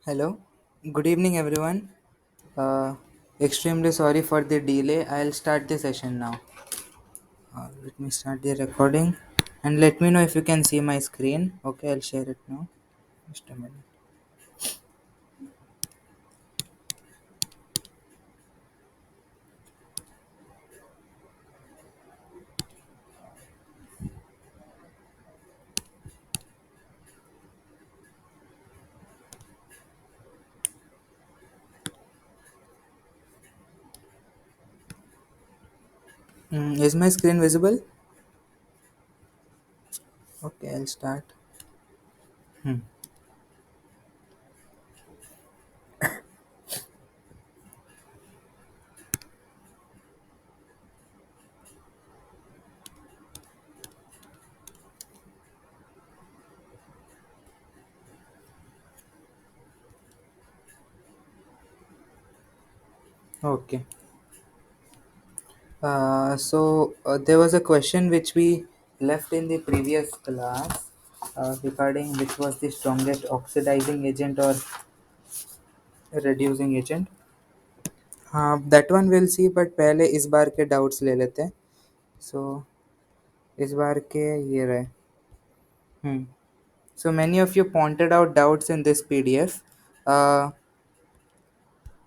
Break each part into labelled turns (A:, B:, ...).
A: Hello, good evening, everyone. Uh, Extremely sorry for the delay. I'll start the session now. Let me start the recording and let me know if you can see my screen. Okay, I'll share it now. Just a minute. Is my screen visible? Okay, I'll start. Hmm. Okay. There was a question which we left in the previous class regarding which was the strongest oxidizing agent or reducing agent. हाँ that one will see but पहले इस बार के doubts ले लेते हैं. सो इस बार के ये रहे. Hmm so many of you pointed out doubts in this PDF.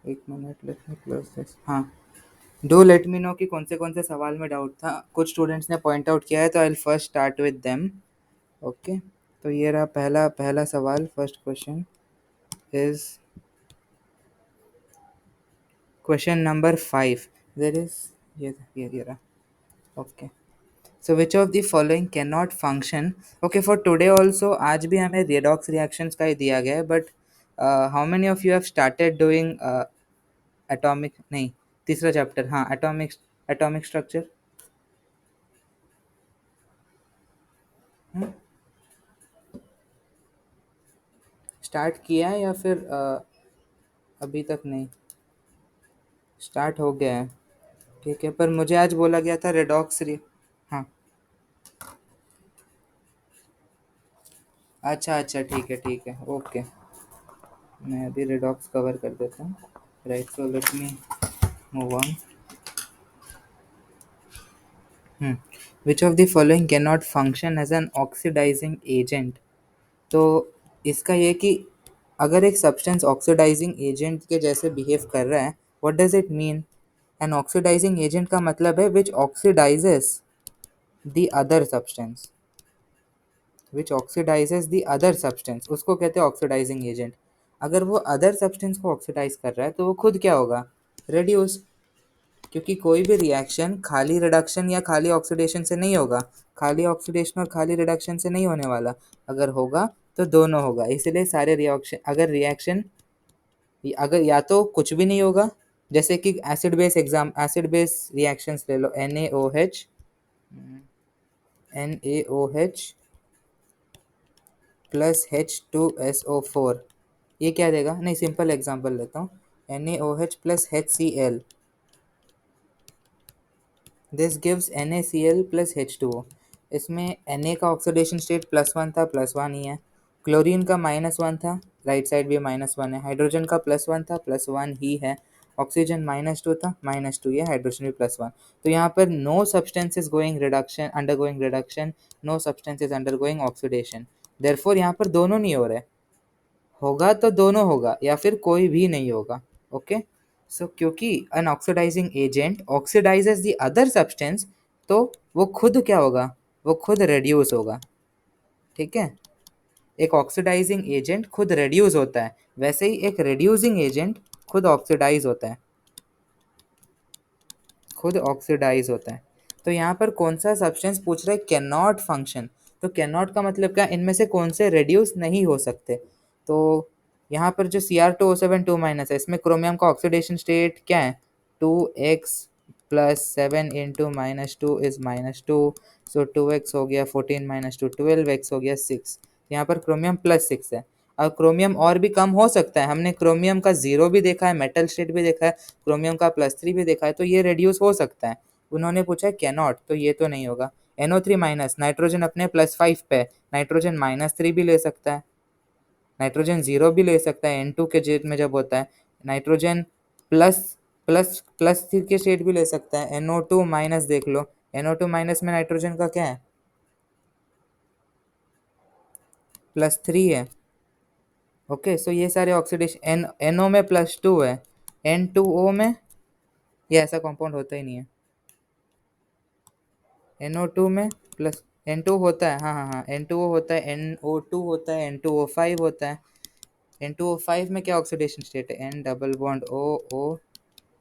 A: एक minute, let me close this. हाँ, डू लेट मी नो कि कौन से सवाल में डाउट था. कुछ स्टूडेंट्स ने पॉइंट आउट किया है तो I will first start with them. Okay, तो ये रहा पहला पहला सवाल. First question is question number 5. There is ये रहा. Okay, so which of the following cannot function. Okay, for today also आज भी हमें redox reactions का ही दिया गया है, but how many of you have started doing atomic नहीं, तीसरा चैप्टर. हाँ, atomic structure. स्टार्ट किया है या फिर अभी तक नहीं? स्टार्ट हो गया है. ठीक है, पर मुझे आज बोला गया था redox रि. हाँ, अच्छा अच्छा, ठीक है, ओके. मैं अभी redox कवर कर देता हूँ. Right, so let me move on. Which of the following cannot function as an oxidizing agent. तो इसका ये कि अगर एक सब्सटेंस ऑक्सीडाइजिंग एजेंट के जैसे बिहेव कर रहा है, what does it mean? An oxidising agent का मतलब है which oxidises the other substance. Which oxidises the other substance, उसको कहते हैं ऑक्सीडाइजिंग एजेंट. अगर वो अदर सब्सटेंस को ऑक्सीडाइज कर रहा है तो वो खुद क्या होगा? रेड्यूस. क्योंकि कोई भी रिएक्शन खाली रिडक्शन या खाली ऑक्सीडेशन से नहीं होगा. खाली ऑक्सीडेशन और खाली रिडक्शन से नहीं होने वाला. अगर होगा तो दोनों होगा. इसलिए सारे रिएक्शन, अगर रिएक्शन अगर या तो कुछ भी नहीं होगा, जैसे कि एसिड बेस रिएक्शंस ले लो. NaOH प्लस H2SO4, ये क्या देगा? नहीं, सिंपल एग्जांपल लेता हूँ. NaOH plus HCl, this gives NaCl plus H2O. इसमें Na का ऑक्सीडेशन स्टेट +1 था, +1 ही है. क्लोरीन का -1 था, राइट साइड भी -1 है. हाइड्रोजन का +1 था, +1 ही है. ऑक्सीजन -2 था, -2 है. हाइड्रोजन भी +1. तो यहाँ पर no substance is going reduction, undergoing reduction. No substance is undergoing oxidation. Therefore यहाँ पर दोनों नहीं हो रहे. होगा तो दोनों होगा या फिर कोई भी नहीं होगा. ओके, सो क्योंकि an oxidising agent oxidises the other substance, तो वो खुद क्या होगा? वो खुद रेड्यूस होगा. ठीक है, एक ऑक्सीडाइजिंग एजेंट खुद रेड्यूस होता है, वैसे ही एक रेड्यूसिंग एजेंट खुद ऑक्सीडाइज होता है. खुद ऑक्सीडाइज होता है. तो यहाँ पर कौन सा सब्सटेंस पूछ रहा है? Can not function. तो कैन नॉट का मतलब क्या? इनमें से कौन से रेड्यूस नहीं हो सकते? तो यहाँ पर जो Cr2O7 2 माइनस है, इसमें क्रोमियम का ऑक्सीडेशन स्टेट क्या है? 2x plus 7 into -2 is -2. So 2x हो गया 14 -2 12x हो गया 6. यहाँ पर क्रोमियम +6 है. अब क्रोमियम और भी कम हो सकता है. हमने क्रोमियम का 0 भी देखा है, मेटल स्टेट भी देखा है, क्रोमियम का +3 भी देखा है, तो ये रेड्यूस हो सकता है. उन्होंने पूछा है कैनॉट, तो ये तो नहीं होगा. NO3 माइनस, नाइट्रोजन अपने +5 पे, नाइट्रोजन -3 भी ले सकता है. नाइट्रोजन जीरो भी ले सकता है N2 के स्टेट में जब होता है, नाइट्रोजन प्लस प्लस प्लस के स्टेट भी ले सकता है, NO2 माइनस देख लो, NO2 माइनस में नाइट्रोजन का क्या है, +3 है। ओके, सो ये सारे ऑक्सीडेशन, NO में +2 है, N2O में ये ऐसा कंपाउंड होता ही नहीं है, NO2 में प्लस N2 होता है, हाँ हाँ हाँ, N2O होता है, NO2 होता है, N2O5 होता है। N2O5 में क्या ऑक्सीडेशन स्टेट है, N double bond O O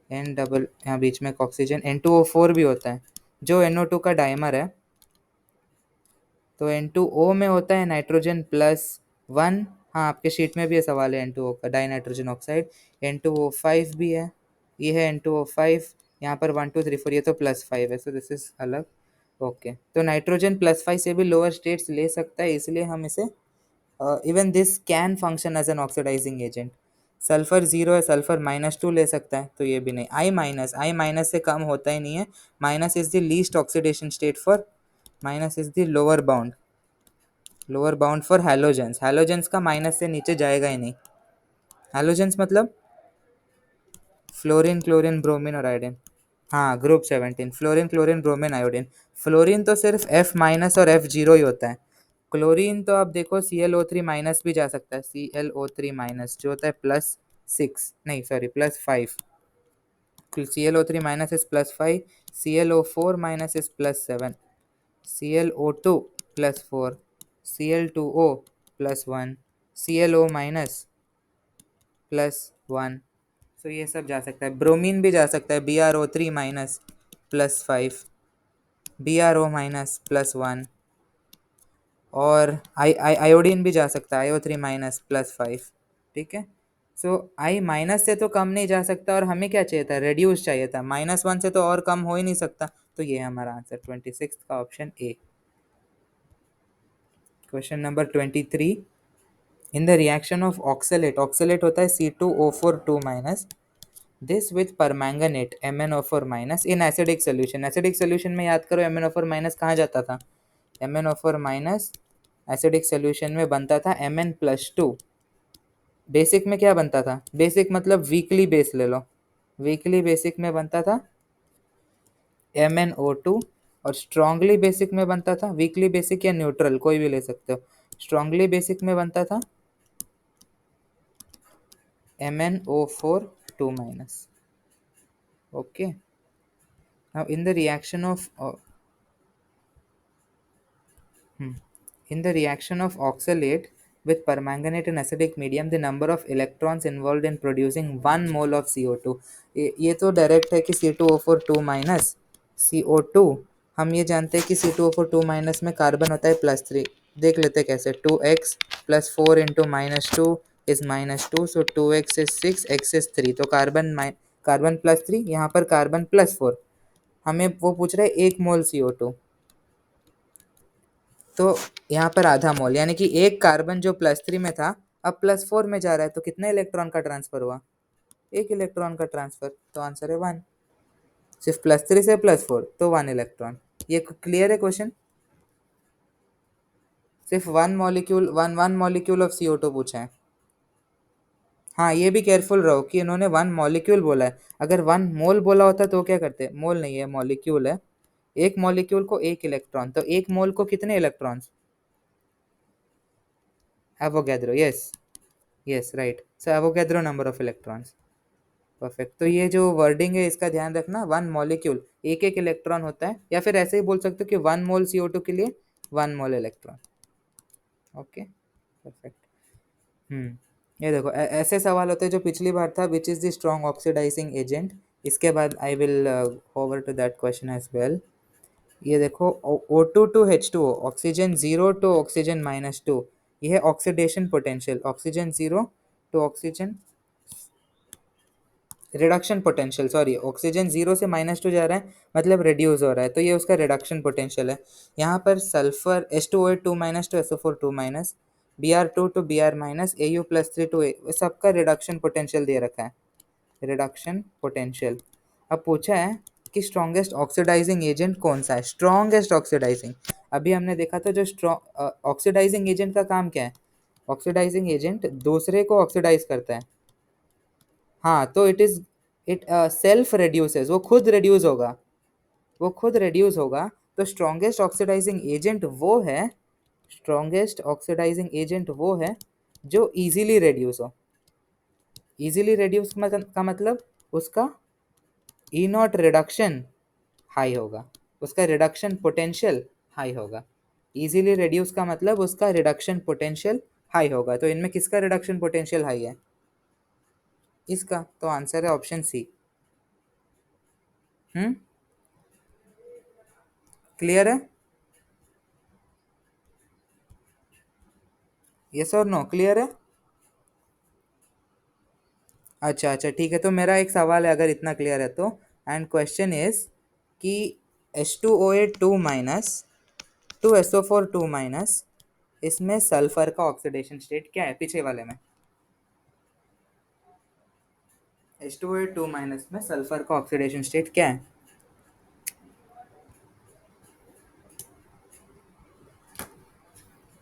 A: N double, यहाँ बीच में एक ऑक्सीजन, N2O4 भी होता है जो NO2 का डाइमर है। तो N2O में होता है नाइट्रोजन +1, हाँ आपके शीट में भी ये सवाल है N2O का, डाई नाइट्रोजन ऑक्साइड। N2O5 भी है, ये है N2O5, यहाँ पर 1 2 3 4, ये तो +5 है, सो दिस इज अलग। ओके, तो नाइट्रोजन +5 से भी लोअर स्टेट्स ले सकता है, इसलिए हम इसे even this can function as an oxidising agent. Sulphur zero है, सल्फर -2 ले सकता है, तो ये भी नहीं। I माइनस से कम होता ही नहीं है, minus is the least oxidation state for, minus is the lower bound for halogens. Halogens का माइनस से नीचे जाएगा ही नहीं। हैलोजेंस मतलब फ्लोरीन, क्लोरीन, ब्रोमीन और आयोडीन। हाँ, group 17, fluorine, chlorine, bromine, iodine. Fluorine तो सिर्फ F- और F0 ही होता है। क्लोरीन तो आप देखो Cl O3- भी जा सकता है, Cl O3- जो होता है +6, नहीं sorry +5, Cl O3- is +5, ClO4- is +7, ClO2 +4, Cl2O +1, ClO- +1। तो ये सब जा सकता है। ब्रोमीन भी जा सकता है, BrO3- +5, BrO- +1, और आयोडीन भी जा सकता है, IO3- +5। ठीक है, सो I- से तो कम नहीं जा सकता, और हमें क्या चाहिए था, रेड्यूस चाहिए था, -1 से तो और कम हो ही नहीं सकता। तो ये है हमारा आंसर, 26 का option A. Question number 23, in the reaction of oxalate, oxalate होता है C2O4 2-, this with permanganate MnO4- in acidic solution. Acidic solution में याद करो MnO4- कहाँ जाता था, MnO4- एसिडिक सोल्यूशन में बनता था Mn+2। बेसिक में क्या बनता था, बेसिक मतलब वीकली बेस ले लो, वीकली बेसिक में बनता था MnO2, और स्ट्रांगली बेसिक में बनता था, वीकली बेसिक या न्यूट्रल कोई भी ले सकते हो, स्ट्रांगली बेसिक में बनता था MnO4 2-। Okay, now in the reaction of in the reaction of oxalate with permanganate in acidic medium, the number of electrons involved in producing 1 mole of CO2। ये तो डायरेक्ट है कि C2O4 2-, CO2 हम ये जानते हैं कि C2O4 2- में कार्बन होता है +3। देख लेते कैसे, 2x + 4 × -2 is -2, so 2x is 6, x is 3, तो कार्बन +3, यहाँ पर कार्बन +4, हमें वो पूछ रहा है 1 मोल CO2, तो यहाँ पर आधा मोल, यानी कि एक कार्बन जो +3 में था अब +4 में जा रहा है, तो कितने इलेक्ट्रॉन का ट्रांसफर हुआ, 1 इलेक्ट्रॉन का ट्रांसफर, तो आंसर है 1। सिर्फ +3 से +4 तो 1 इलेक्ट्रॉन। ये क्लियर है क्वेश्चन, सिर्फ वन मॉलिक्यूल ऑफ CO2 पूछा है। हाँ, ये भी केयरफुल रहो कि इन्होंने 1 मॉलिक्यूल बोला है, अगर 1 मोल बोला होता तो क्या करते, मोल नहीं है मॉलिक्यूल है, एक मॉलिक्यूल को 1 इलेक्ट्रॉन, तो एक मोल को कितने electrons, Avogadro, yes right, so Avogadro number of electrons. Perfect, तो ये जो वर्डिंग है इसका ध्यान रखना, 1 मॉलिक्यूल 1 इलेक्ट्रॉन होता है, या फिर ऐसे ही बोल सकते हो कि 1 मोल CO2 के लिए 1 मोल इलेक्ट्रॉन। Okay, perfect. ये देखो ऐसे सवाल होते हैं जो पिछली बार था, which is the strong oxidising agent. इसके बाद I will over to that question as well. ये देखो O2 to H2O, oxygen 0 to oxygen -2, ये है oxidation potential, oxygen 0 to oxygen, reduction potential, sorry, oxygen 0 से -2 जा रहा है मतलब रिड्यूस हो रहा है, तो ये उसका रिडक्शन पोटेंशियल है। यहाँ पर sulphur H2O8 2- to SO4 2-, Br2 to Br-, Au+3 to A, सबका रिडक्शन पोटेंशियल दे रखा है, रिडक्शन पोटेंशियल। अब पूछा है कि स्ट्रॉन्गेस्ट ऑक्सीडाइजिंग एजेंट कौन सा है, स्ट्रॉन्गेस्ट ऑक्सीडाइजिंग। अभी हमने देखा था जो स्ट्रॉन्ग ऑक्सीडाइजिंग एजेंट का काम क्या है, ऑक्सीडाइजिंग एजेंट दूसरे को ऑक्सीडाइज करता है। हाँ, तो इट सेल्फ रिड्यूसेस, वो खुद रिड्यूस होगा, वो खुद रिड्यूस होगा। तो स्ट्रॉन्गेस्ट ऑक्सीडाइजिंग एजेंट वो है जो इजीली रिड्यूस हो। इजीली रिड्यूस का मतलब उसका ई नॉट रिडक्शन हाई होगा, उसका रिडक्शन पोटेंशियल हाई होगा। इजीली रिड्यूस का मतलब उसका रिडक्शन पोटेंशियल हाई होगा। तो इनमें किसका रिडक्शन पोटेंशियल हाई है? इसका। तो आंसर है ऑप्शन सी। हम्म, क्लियर है? यस और नो, क्लियर है? अच्छा अच्छा, ठीक है। तो मेरा एक सवाल है, अगर इतना क्लियर है तो, एंड क्वेश्चन इज कि H2OA2 2SO4 2 इसमें सल्फर का ऑक्सीडेशन स्टेट क्या है पीछे वाले में? H2OA2 में सल्फर का ऑक्सीडेशन स्टेट क्या है?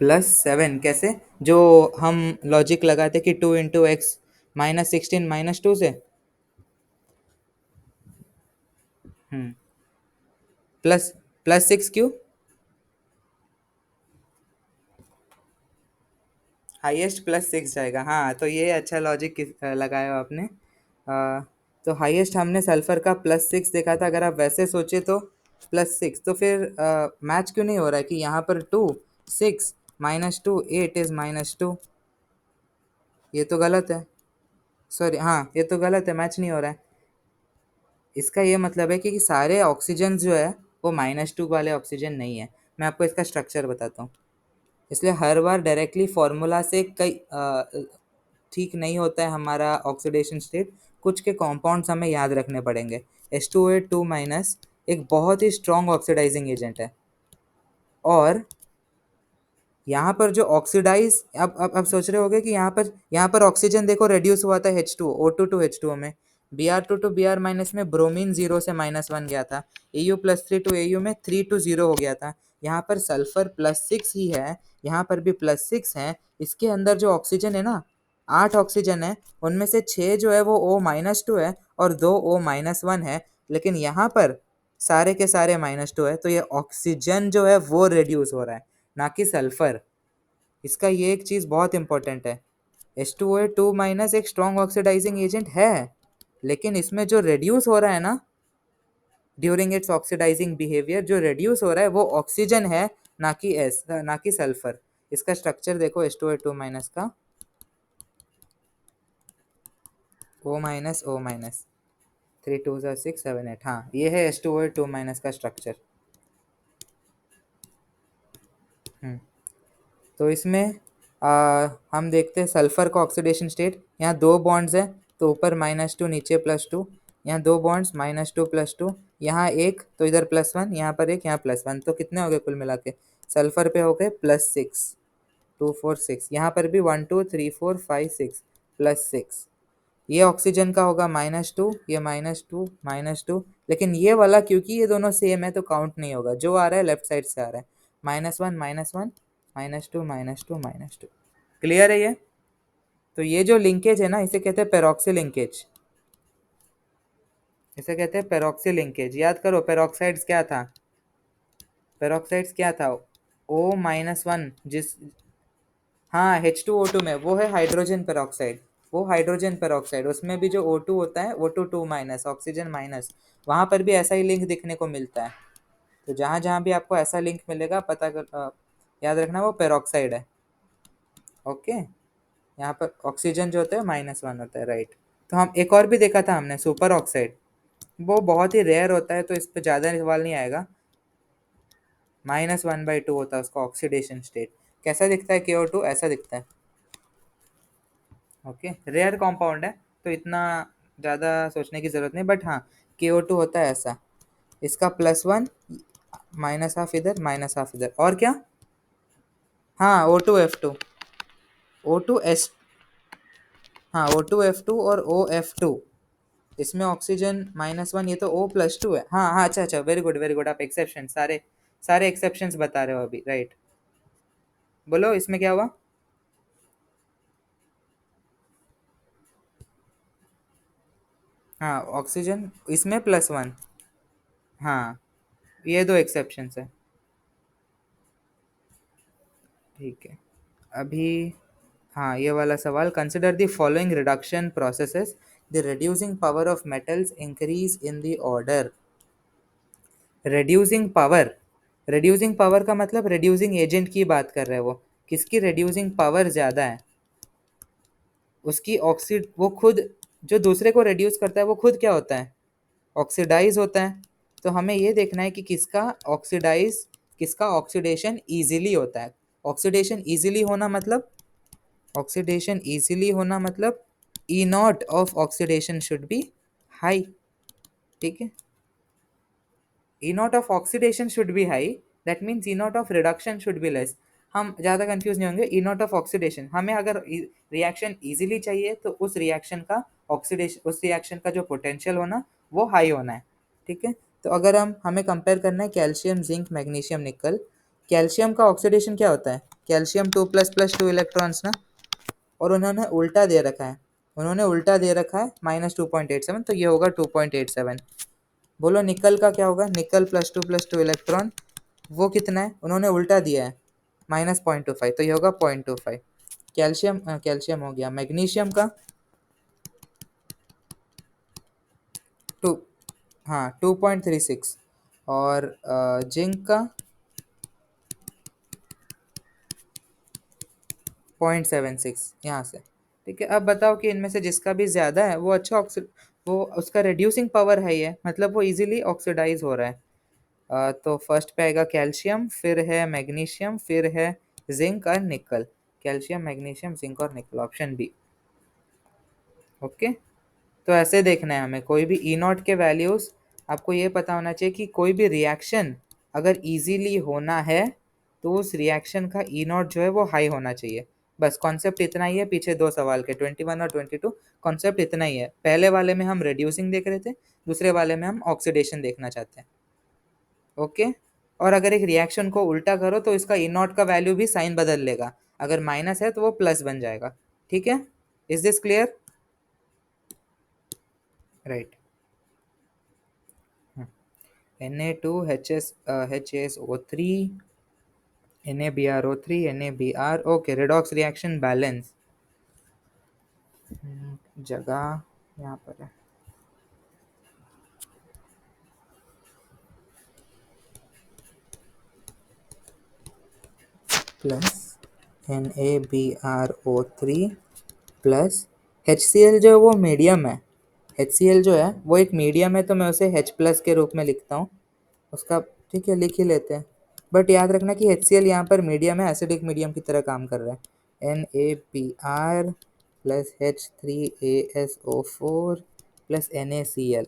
A: +7 कैसे? जो हम लॉजिक लगाते कि 2 × x -16 -2 से। हम्म, प्लस +6 क्यों? हाईएस्ट +6 जाएगा। हाँ, तो ये अच्छा लॉजिक लगाया हो आपने। तो हाईएस्ट हमने सल्फर का +6 देखा था। अगर आप वैसे सोचे तो +6, तो फिर मैच क्यों नहीं हो रहा है कि यहाँ पर 2 6 -2 8 इज -2? ये तो गलत है। सॉरी, हाँ ये तो गलत है, मैच नहीं हो रहा है। इसका ये मतलब है कि सारे ऑक्सीजन जो है वो -2 वाले ऑक्सीजन नहीं है। मैं आपको इसका स्ट्रक्चर बताता हूँ। इसलिए हर बार डायरेक्टली फॉर्मूला से कई ठीक नहीं होता है हमारा ऑक्सीडेशन स्टेट। कुछ के कॉम्पाउंड्स हमें याद रखने पड़ेंगे। H2O2- एक बहुत ही स्ट्रॉन्ग ऑक्सीडाइजिंग एजेंट है। और यहाँ पर जो ऑक्सीडाइज, अब सोच रहे होगे कि यहाँ पर ऑक्सीजन देखो रेड्यूस हुआ था H2O2 to H2O में। Br2 to Br- में ब्रोमीन 0 से -1 गया था। Au+3 to Au में 3 to 0 हो गया था। यहाँ पर सल्फर +6 ही है, यहाँ पर भी +6 है। इसके अंदर जो ऑक्सीजन है ना, 8 ऑक्सीजन है, उनमें से 6 जो है वो O-2 है और 2 O-1 है। लेकिन यहाँ पर सारे के सारे -2 है, तो ये ऑक्सीजन जो है वो रिड्यूस हो रहा है, ना कि सल्फर। इसका ये एक चीज़ बहुत इंपॉर्टेंट है। H2O2- एक स्ट्रॉन्ग ऑक्सीडाइजिंग एजेंट है, लेकिन इसमें जो रिड्यूस हो रहा है ना, ड्यूरिंग इट्स ऑक्सीडाइजिंग बिहेवियर जो रिड्यूस हो रहा है वो ऑक्सीजन है, ना कि सल्फर। इसका स्ट्रक्चर देखो H2O2- का, O-O-, 3 2 6 7 8। हाँ, ये है H2O2- का स्ट्रक्चर। तो इसमें हम देखते हैं सल्फर का ऑक्सीडेशन स्टेट। यहाँ 2 बॉन्ड्स है, तो ऊपर -2 नीचे +2। यहाँ 2 बॉन्ड्स -2 +2, यहाँ एक, तो इधर +1, यहाँ पर एक, यहाँ +1, तो कितने हो गए कुल मिला के? सल्फर पे हो गए +6, 2 4 6। यहाँ पर भी 1 2 3 4 5 6 +6। ये ऑक्सीजन का होगा -2, ये -2 -2। लेकिन ये वाला क्योंकि ये दोनों सेम है तो काउंट नहीं होगा, जो आ रहा है लेफ्ट साइड से आ रहा है। -1 -1 -2 -2 -2। क्लियर है ये? तो ये जो लिंकेज है ना, इसे कहते हैं पेरोक्सी लिंकेज। इसे कहते हैं पेरोक्सी लिंकेज। याद करो पेरोक्साइड्स क्या था? पेरोक्साइड्स क्या था? O-1 जिस, हाँ H2O2 में वो है हाइड्रोजन पेरोक्साइड। वो हाइड्रोजन पेरोक्साइड, उसमें भी जो O2 होता है, O2 2- ऑक्सीजन माइनस, वहाँ पर भी ऐसा ही लिंक दिखने को मिलता है। तो जहाँ जहाँ भी आपको ऐसा लिंक मिलेगा याद रखना वो पेरोक्साइड है। ओके, यहाँ पर ऑक्सीजन जो होता है -1 होता है, राइट। तो हम एक और भी देखा था हमने, सुपर ऑक्साइड। वो बहुत ही रेयर होता है, तो इस पर ज़्यादा सवाल नहीं आएगा। -1/2 होता है उसका ऑक्सीडेशन स्टेट। कैसा दिखता है KO2? ऐसा दिखता है। ओके, रेयर कंपाउंड है, तो इतना ज़्यादा सोचने की ज़रूरत नहीं, बट हाँ KO2 होता है ऐसा। इसका +1, -1/2 इधर, -1/2 इधर, और क्या? हाँ O2F2, O2S, हाँ O2F2 और OF2। इसमें ऑक्सीजन -1, ये तो O+2 है। हाँ हाँ, अच्छा अच्छा, वेरी गुड वेरी गुड। आप एक्सेप्शन सारे सारे एक्सेप्शंस बता रहे हो अभी, राइट। बोलो इसमें क्या हुआ? हाँ ऑक्सीजन इसमें +1। हाँ ये दो एक्सेप्शंस है। ठीक है। अभी हाँ ये वाला सवाल, consider the following reduction processes, the reducing power of metals increase in the order. Reducing power, reducing power का मतलब रिड्यूसिंग एजेंट की बात कर रहे हैं वो, किसकी रिड्यूसिंग पावर ज़्यादा है, उसकी ऑक्सीड, वो खुद जो दूसरे को रिड्यूस करता है वो खुद क्या होता है, ऑक्सीडाइज होता है। तो हमें ये देखना है कि किसका ऑक्सीडाइज, किसका ऑक्सीडेशन इजीली होता है। ऑक्सीडेशन इजीली होना मतलब, ऑक्सीडेशन इजीली होना मतलब E naught of oxidation should be high. ठीक है, E naught of oxidation should be high, that means E naught of reduction should be less. हम ज़्यादा कंफ्यूज नहीं होंगे। ई नॉट ऑफ ऑक्सीडेशन, हमें अगर रिएक्शन इजीली चाहिए तो उस रिएक्शन का ऑक्सीडेशन, उस रिएक्शन का जो पोटेंशियल होना वो हाई होना है। ठीक है, तो अगर हमें कंपेयर करना है कैल्शियम जिंक मैग्नीशियम निकल, कैल्शियम का ऑक्सीडेशन क्या होता है, कैल्शियम 2++2 इलेक्ट्रॉन्स ना, और उन्होंने उल्टा दे रखा है, उन्होंने उल्टा दे रखा है -2.87, तो ये होगा 2.87। बोलो निकल का क्या होगा, निकल +2+2 इलेक्ट्रॉन, वो कितना है, उन्होंने उल्टा दिया है -0.25, तो ये होगा 0.25। कैल्शियम कैल्शियम हो गया। मैग्नीशियम का 2, हाँ 2.36, और जिंक का 0.76 यहाँ से। ठीक है, अब बताओ कि इनमें से जिसका भी ज़्यादा है वो अच्छा ऑक्सी, वो उसका रिड्यूसिंग पावर है, मतलब वो इजीली ऑक्सीडाइज हो रहा है। तो फर्स्ट पे आएगा कैल्शियम, फिर है मैग्नीशियम, फिर है जिंक और निकल। कैल्शियम मैग्नीशियम जिंक और निकल, ऑप्शन बी। ओके, तो ऐसे देखना है हमें, कोई भी ई नॉट के वैल्यूज, आपको ये पता होना चाहिए कि कोई भी रिएक्शन अगर इजीली होना है तो उस रिएक्शन का ई नॉट जो है वो हाई होना चाहिए। बस कॉन्सेप्ट इतना ही है, पीछे दो सवाल के 21 और 22 कॉन्सेप्ट इतना ही है। पहले वाले में हम रिड्यूसिंग देख रहे थे, दूसरे वाले में हम ऑक्सीडेशन देखना चाहते हैं। ओके, और अगर एक रिएक्शन को उल्टा करो तो इसका ई नॉट का वैल्यू भी साइन बदल लेगा, अगर माइनस है तो वो प्लस बन जाएगा। ठीक है, is this clear? Right. Na2 HSO3 NaBrO3 NaBr, okay redox reaction balance. जगह यहाँ पर है, प्लस NaBrO3 प्लस HCl जो है वो मीडियम है, HCl जो है वो एक मीडियम है, तो मैं उसे H+ के रूप में लिखता हूँ उसका। ठीक है, लिख ही लेते हैं, बट याद रखना कि HCl यहाँ पर मीडियम है, एसिडिक मीडियम की तरह काम कर रहा है। NaBr plus H3ASO4 plus NaCl।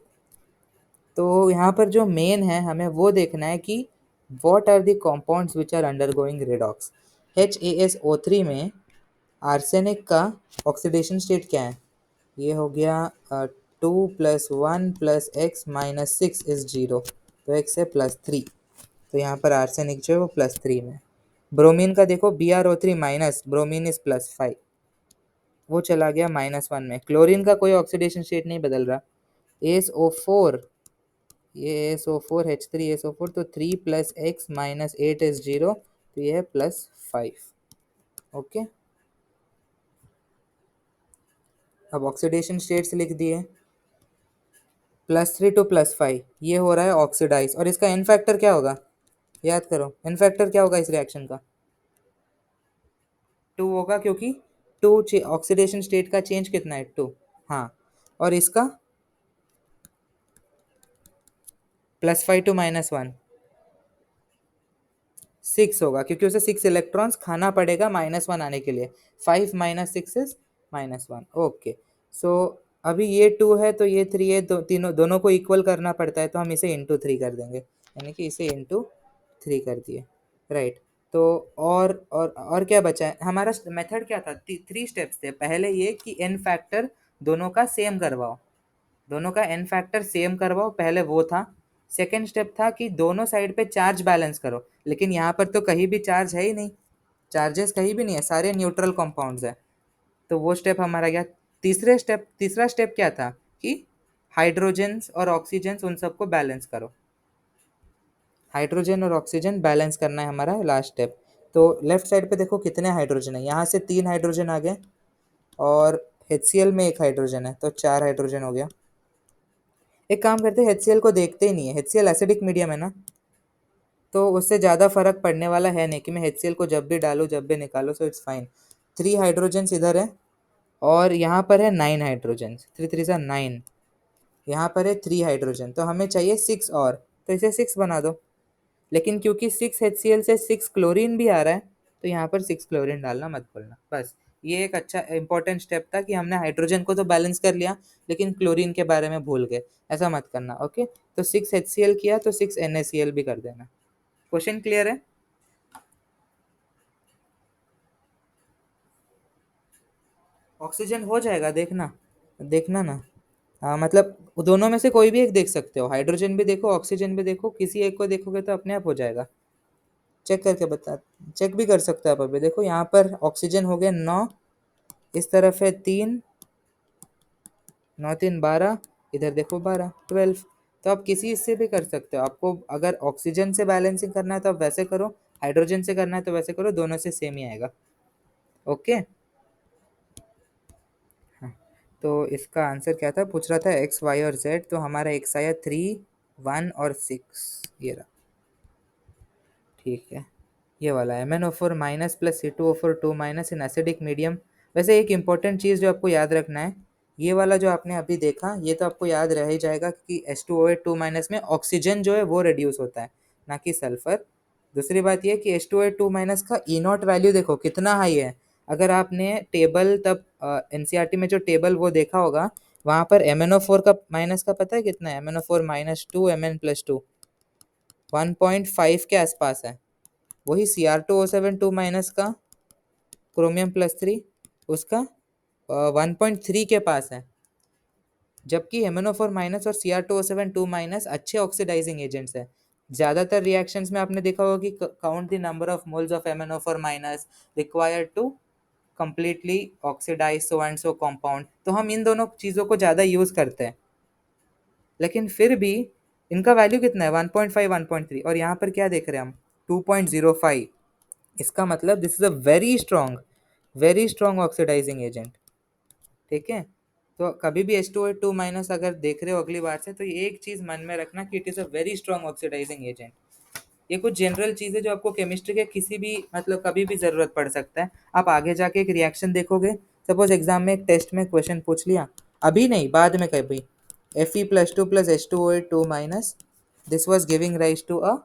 A: तो यहाँ पर जो मेन है हमें वो देखना है कि what are the compounds which are undergoing redox. HaSO3 में आर्सेनिक का ऑक्सीडेशन स्टेट क्या है, ये हो गया 2+1+x-6 इज 0, तो x है +3, तो यहाँ पर आर्सेनिक जो है वो +3 में। ब्रोमीन का देखो BrO3 माइनस, ब्रोमीन इज +5, वो चला गया -1 में। क्लोरीन का कोई ऑक्सीडेशन स्टेट नहीं बदल रहा। ASO4, ये ASO4 H3ASO4, तो 3+x-8 इज 0, तो ये है +5। ओके, अब ऑक्सीडेशन स्टेट्स लिख दिए, +3 to +5, ये हो रहा है ऑक्सीडाइज, और इसका एन फैक्टर क्या होगा, याद करो एन फैक्टर क्या होगा इस रिएक्शन का, 2 होगा, क्योंकि 2 ऑक्सीडेशन स्टेट का चेंज कितना है, 2। हाँ, और इसका +5 to -1 6 होगा, क्योंकि उसे 6 इलेक्ट्रॉन्स खाना पड़ेगा -1 आने के लिए। 5 - 6 इज -1। ओके, सो अभी ये 2 है तो ये 3 है, तीनों दोनों को इक्वल करना पड़ता है, तो हम इसे इंटू 3 कर देंगे, यानी कि इसे इंटू 3 कर दिए। राइट, तो और क्या बचा है हमारा मेथड, क्या था, 3 स्टेप्स थे। पहले ये कि एन फैक्टर दोनों का सेम करवाओ, दोनों का एन फैक्टर सेम करवाओ, पहले वो था। सेकेंड स्टेप था कि दोनों साइड पे चार्ज बैलेंस करो, लेकिन यहाँ पर तो कहीं भी चार्ज है ही नहीं, चार्जेस कहीं भी नहीं है, सारे न्यूट्रल कंपाउंड्स है, तो वो स्टेप हमारा गया। तीसरा स्टेप क्या था कि हाइड्रोजन्स और ऑक्सीजन्स उन सबको बैलेंस करो। हाइड्रोजन और ऑक्सीजन बैलेंस करना है हमारा लास्ट स्टेप। तो लेफ्ट साइड पे देखो कितने हाइड्रोजन है, यहाँ से 3 हाइड्रोजन आ गए और HCl में 1 हाइड्रोजन है, तो 4 हाइड्रोजन हो गया। एक काम करते हैं, HCl को देखते ही नहीं है, HCl एसिडिक मीडियम है ना, तो उससे ज़्यादा फर्क पड़ने वाला है नहीं कि मैं HCl को जब भी डालूँ जब भी निकालूँ, सो इट्स फाइन। 3 हाइड्रोजन्स इधर है और यहाँ पर है 9 हाइड्रोजन्स, 3 3 सा 9। यहाँ पर है 3 हाइड्रोजन, तो हमें चाहिए 6 और, तो इसे 6 बना दो। लेकिन क्योंकि 6 HCl से 6 क्लोरीन भी आ रहा है, तो यहाँ पर 6 क्लोरीन डालना मत भूलना। बस ये एक अच्छा इंपॉर्टेंट स्टेप था कि हमने हाइड्रोजन को तो बैलेंस कर लिया लेकिन क्लोरीन के बारे में भूल गए, ऐसा मत करना। ओके, तो 6 HCl किया तो 6 NaCl भी कर देना। क्वेश्चन क्लियर है? ऑक्सीजन हो जाएगा, देखना देखना ना। हाँ मतलब दोनों में से कोई भी एक देख सकते हो, हाइड्रोजन भी देखो ऑक्सीजन भी देखो, किसी एक को देखोगे तो अपने आप हो जाएगा। चेक करके बता, चेक भी कर सकते हो आप। अभी देखो यहाँ पर ऑक्सीजन हो गया 9, इस तरफ है 3, 9 3 12, इधर देखो 12 12। तो आप किसी इससे भी कर सकते हो, आपको अगर ऑक्सीजन से बैलेंसिंग करना है तो आप वैसे करो, हाइड्रोजन से करना है तो वैसे करो, दोनों से सेम ही आएगा। ओके हाँ, तो इसका आंसर क्या था, पूछ रहा था एक्स वाई और जेड, तो हमारा एक्स आया 3 1 और 6, ये रहा। ठीक है, ये वाला MnO4 minus plus C2O4 2 minus इन एसिडिक मीडियम। वैसे एक इंपॉर्टेंट चीज़ जो आपको याद रखना है, ये वाला जो आपने अभी देखा ये तो आपको याद रह ही जाएगा कि H2OH 2 माइनस में ऑक्सीजन जो है वो रिड्यूस होता है, ना कि सल्फर। दूसरी बात ये कि H2OH 2 माइनस का E0 वैल्यू देखो कितना हाई है। अगर आपने टेबल तब NCERT में जो टेबल वो देखा होगा, वहाँ पर MnO4 का माइनस का पता है कितना है, MnO4 माइनस 2 Mn+2 1.5 के आसपास है। वही Cr2O7 2 माइनस का क्रोमियम+3 उसका 1.3 के पास है। जबकि MnO4 माइनस और Cr2O7 2 माइनस अच्छे ऑक्सीडाइजिंग एजेंट्स है। ज़्यादातर रिएक्शंस में आपने देखा होगा कि count the number of moles of MnO4 minus required to completely oxidize so and so compound, तो हम इन दोनों चीज़ों को ज़्यादा यूज़ करते हैं। लेकिन फिर भी इनका वैल्यू कितना है, 1.5 1.3, और यहाँ पर क्या देख रहे हैं हम, 2.05। इसका मतलब this is a very strong oxidising agent. ठीक है, तो कभी भी H2O2 माइनस अगर देख रहे हो अगली बार से, तो ये एक चीज मन में रखना कि it is a very strong oxidising agent. ये कुछ जनरल चीज़ है जो आपको केमिस्ट्री के किसी भी मतलब कभी भी ज़रूरत पड़ सकता है। आप आगे जाके एक रिएक्शन देखोगे, सपोज एग्जाम में एक टेस्ट में क्वेश्चन पूछ लिया, अभी नहीं बाद में कभी, Fe+2 plus H2O2 minus this was giving rise to a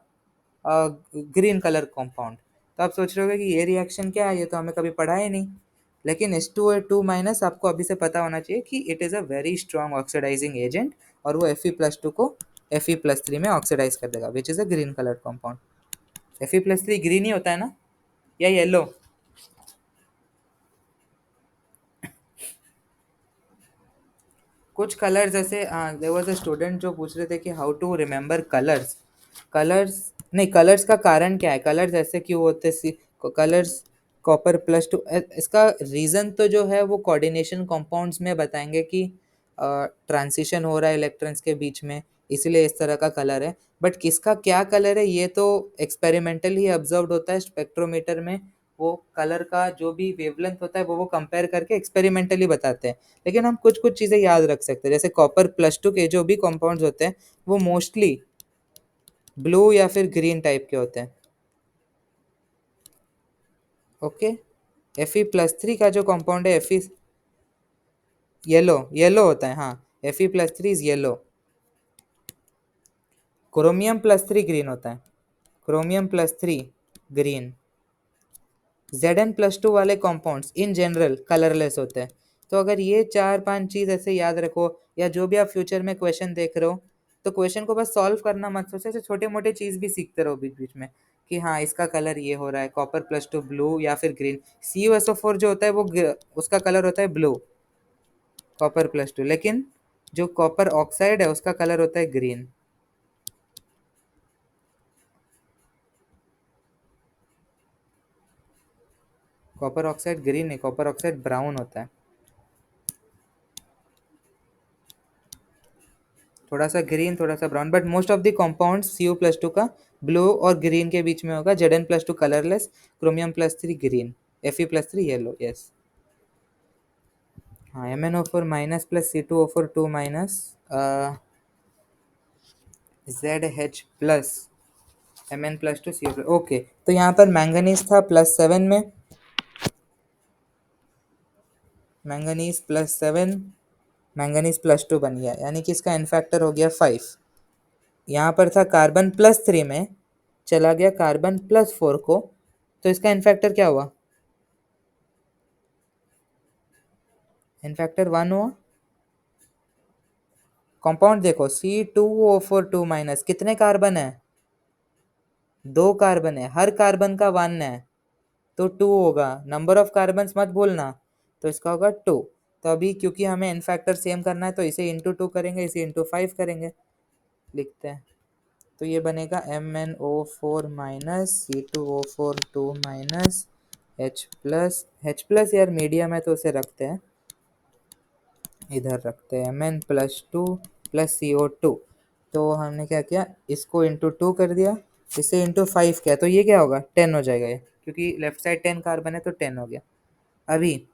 A: green colour compound, तो आप सोच रहे होगे कि ये रिएक्शन क्या है, ये तो हमें कभी पढ़ा ही नहीं। लेकिन H2O2 माइनस आपको अभी से पता होना चाहिए कि it is a very strong oxidising agent, और वो Fe+2 को Fe+3 में ऑक्सीडाइज कर देगा, which is a green colour compound. Fe+3 green ही होता है ना, या येलो? कुछ कलर्स जैसे देयर वाज अ स्टूडेंट जो पूछ रहे थे कि how to remember colours. Colours नहीं, कलर्स का कारण क्या है, कलर्स ऐसे क्यों होते कलर्स Copper+2, इसका रीज़न तो जो है वो कोऑर्डिनेशन कंपाउंड्स में बताएंगे कि ट्रांजिशन हो रहा है इलेक्ट्रॉन्स के बीच में, इसलिए इस तरह का कलर है। बट किसका क्या कलर है ये तो एक्सपेरिमेंटली ऑब्जर्व्ड होता है स्पेक्ट्रोमीटर में, वो कलर का जो भी वेवलेंथ होता है वो कंपेयर करके एक्सपेरिमेंटली बताते हैं। लेकिन हम कुछ कुछ चीज़ें याद रख सकते हैं, जैसे Copper+2 के जो भी कंपाउंड्स होते हैं वो मोस्टली ब्लू या फिर ग्रीन टाइप के होते हैं। ओके, Fe+3 का जो कंपाउंड है येलो येलो होता है, हाँ, Fe+3 इज येलो। क्रोमियम+3 ग्रीन होता है, क्रोमियम+3 ग्रीन। Zn+2 वाले कॉम्पाउंड्स इन जनरल कलरलेस होते हैं। तो अगर ये 4 5 चीज़ ऐसे याद रखो, या जो भी आप फ्यूचर में क्वेश्चन देख रहे हो, तो क्वेश्चन को बस सॉल्व करना मत सोचो, ऐसे छोटे मोटे चीज़ भी सीखते रहो बीच बीच में कि हाँ इसका कलर ये हो रहा है, Copper+2 ब्लू या फिर ग्रीन। CuSO4 जो होता है वो उसका कलर होता है ब्लू, Copper+2, लेकिन जो कॉपर ऑक्साइड है उसका कलर होता है ग्रीन। कॉपर ऑक्साइड ग्रीन है, कॉपर ऑक्साइड ब्राउन होता है। थोड़ा सा ग्रीन थोड़ा सा brown, but most of the compounds Cu+2 का ब्लू और ग्रीन के बीच में होगा। Zn+2 colourless, Chromium+3 green, Fe+3 yellow. Yes, हाँ, MnO4 minus plus C2O4 2 minus ZH plus Mn+2 CO+। Okay, तो यहाँ पर मैंगनीज था +7 में, मैंगनीज +7, मैंगनीज +2 बन गया, यानी कि इसका एन फैक्टर हो गया 5। यहाँ पर था कार्बन +3 में, चला गया कार्बन +4 को, तो इसका एन फैक्टर क्या हुआ? एन फैक्टर 1 हुआ। कंपाउंड देखो, C2O4 2 माइनस, कितने कार्बन है? 2 कार्बन है, हर कार्बन का 1 है, तो 2 होगा। नंबर ऑफ कार्बन मत भूलना, तो इसका होगा 2। तो अभी क्योंकि हमें एन फैक्टर सेम करना है, तो इसे इंटू 2 करेंगे, इसे इंटू 5 करेंगे, लिखते हैं। तो ये बनेगा MnO4 minus C2O4 2 minus H plus यार मीडियम है तो उसे रखते हैं, इधर रखते हैं, Mn+2 प्लस CO2। तो हमने क्या किया, इसको इंटू 2 कर दिया, इसे इंटू 5 किया, तो ये क्या होगा? 10 हो जाएगा ये, क्योंकि लेफ्ट साइड 10 कार्बन है तो 10 हो गया। अभी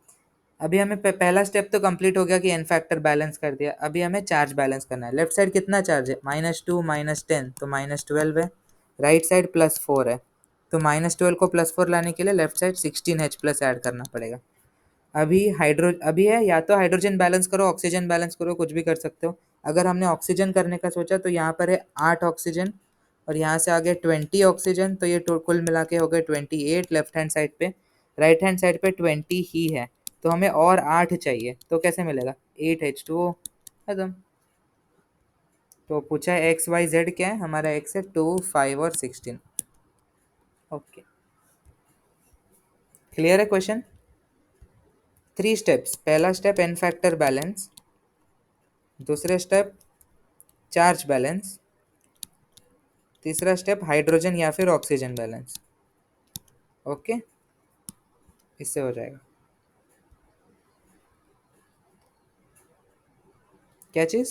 A: अभी हमें पहला स्टेप तो कंप्लीट हो गया कि एन फैक्टर बैलेंस कर दिया। अभी हमें चार्ज बैलेंस करना है। लेफ्ट साइड कितना चार्ज है? -2 -10, तो -12 है। राइट साइड +4 है, तो -12 को +4 लाने के लिए लेफ्ट साइड 16H+ ऐड करना पड़ेगा। अभी है, या तो हाइड्रोजन बैलेंस करो, ऑक्सीजन बैलेंस करो, कुछ भी कर सकते हो। अगर हमने ऑक्सीजन करने का सोचा तो यहाँ पर है 8 ऑक्सीजन, और यहाँ से आगे 20 ऑक्सीजन, तो ये कुल मिला के हो गए 28 लेफ्ट हैंड साइड पे। राइट हैंड साइड पे 20 ही है, तो हमें और 8 चाहिए, तो कैसे मिलेगा? 8H2O, खत्म। तो पूछा है एक्स वाई जेड क्या है, हमारा एक्स है 2, 5 और 16। ओके, क्लियर है क्वेश्चन? 3 स्टेप्स। पहला स्टेप एन फैक्टर बैलेंस, दूसरे स्टेप चार्ज बैलेंस, तीसरा स्टेप हाइड्रोजन या फिर ऑक्सीजन बैलेंस। ओके, इससे हो जाएगा। क्या चीज़?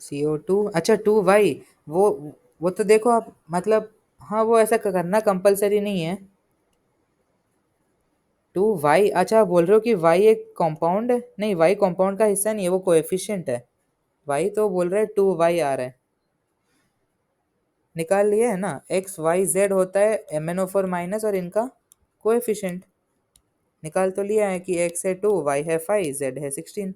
A: CO2, अच्छा 2Y, वो वो तो देखो आप, मतलब हाँ, वो ऐसा करना कंपलसरी नहीं है। 2Y, अच्छा आप बोल रहे हो कि Y एक कंपाउंड है? नहीं, Y कंपाउंड का हिस्सा नहीं है, वो कोएफिशिएंट है। Y तो बोल रहे हैं 2Y आ रहा है, निकाल लिए है ना। XYZ होता है MnO4 माइनस और इनका कोएफिशिएंट, निकाल तो लिया है कि X है 2, Y है 5, Z है 16।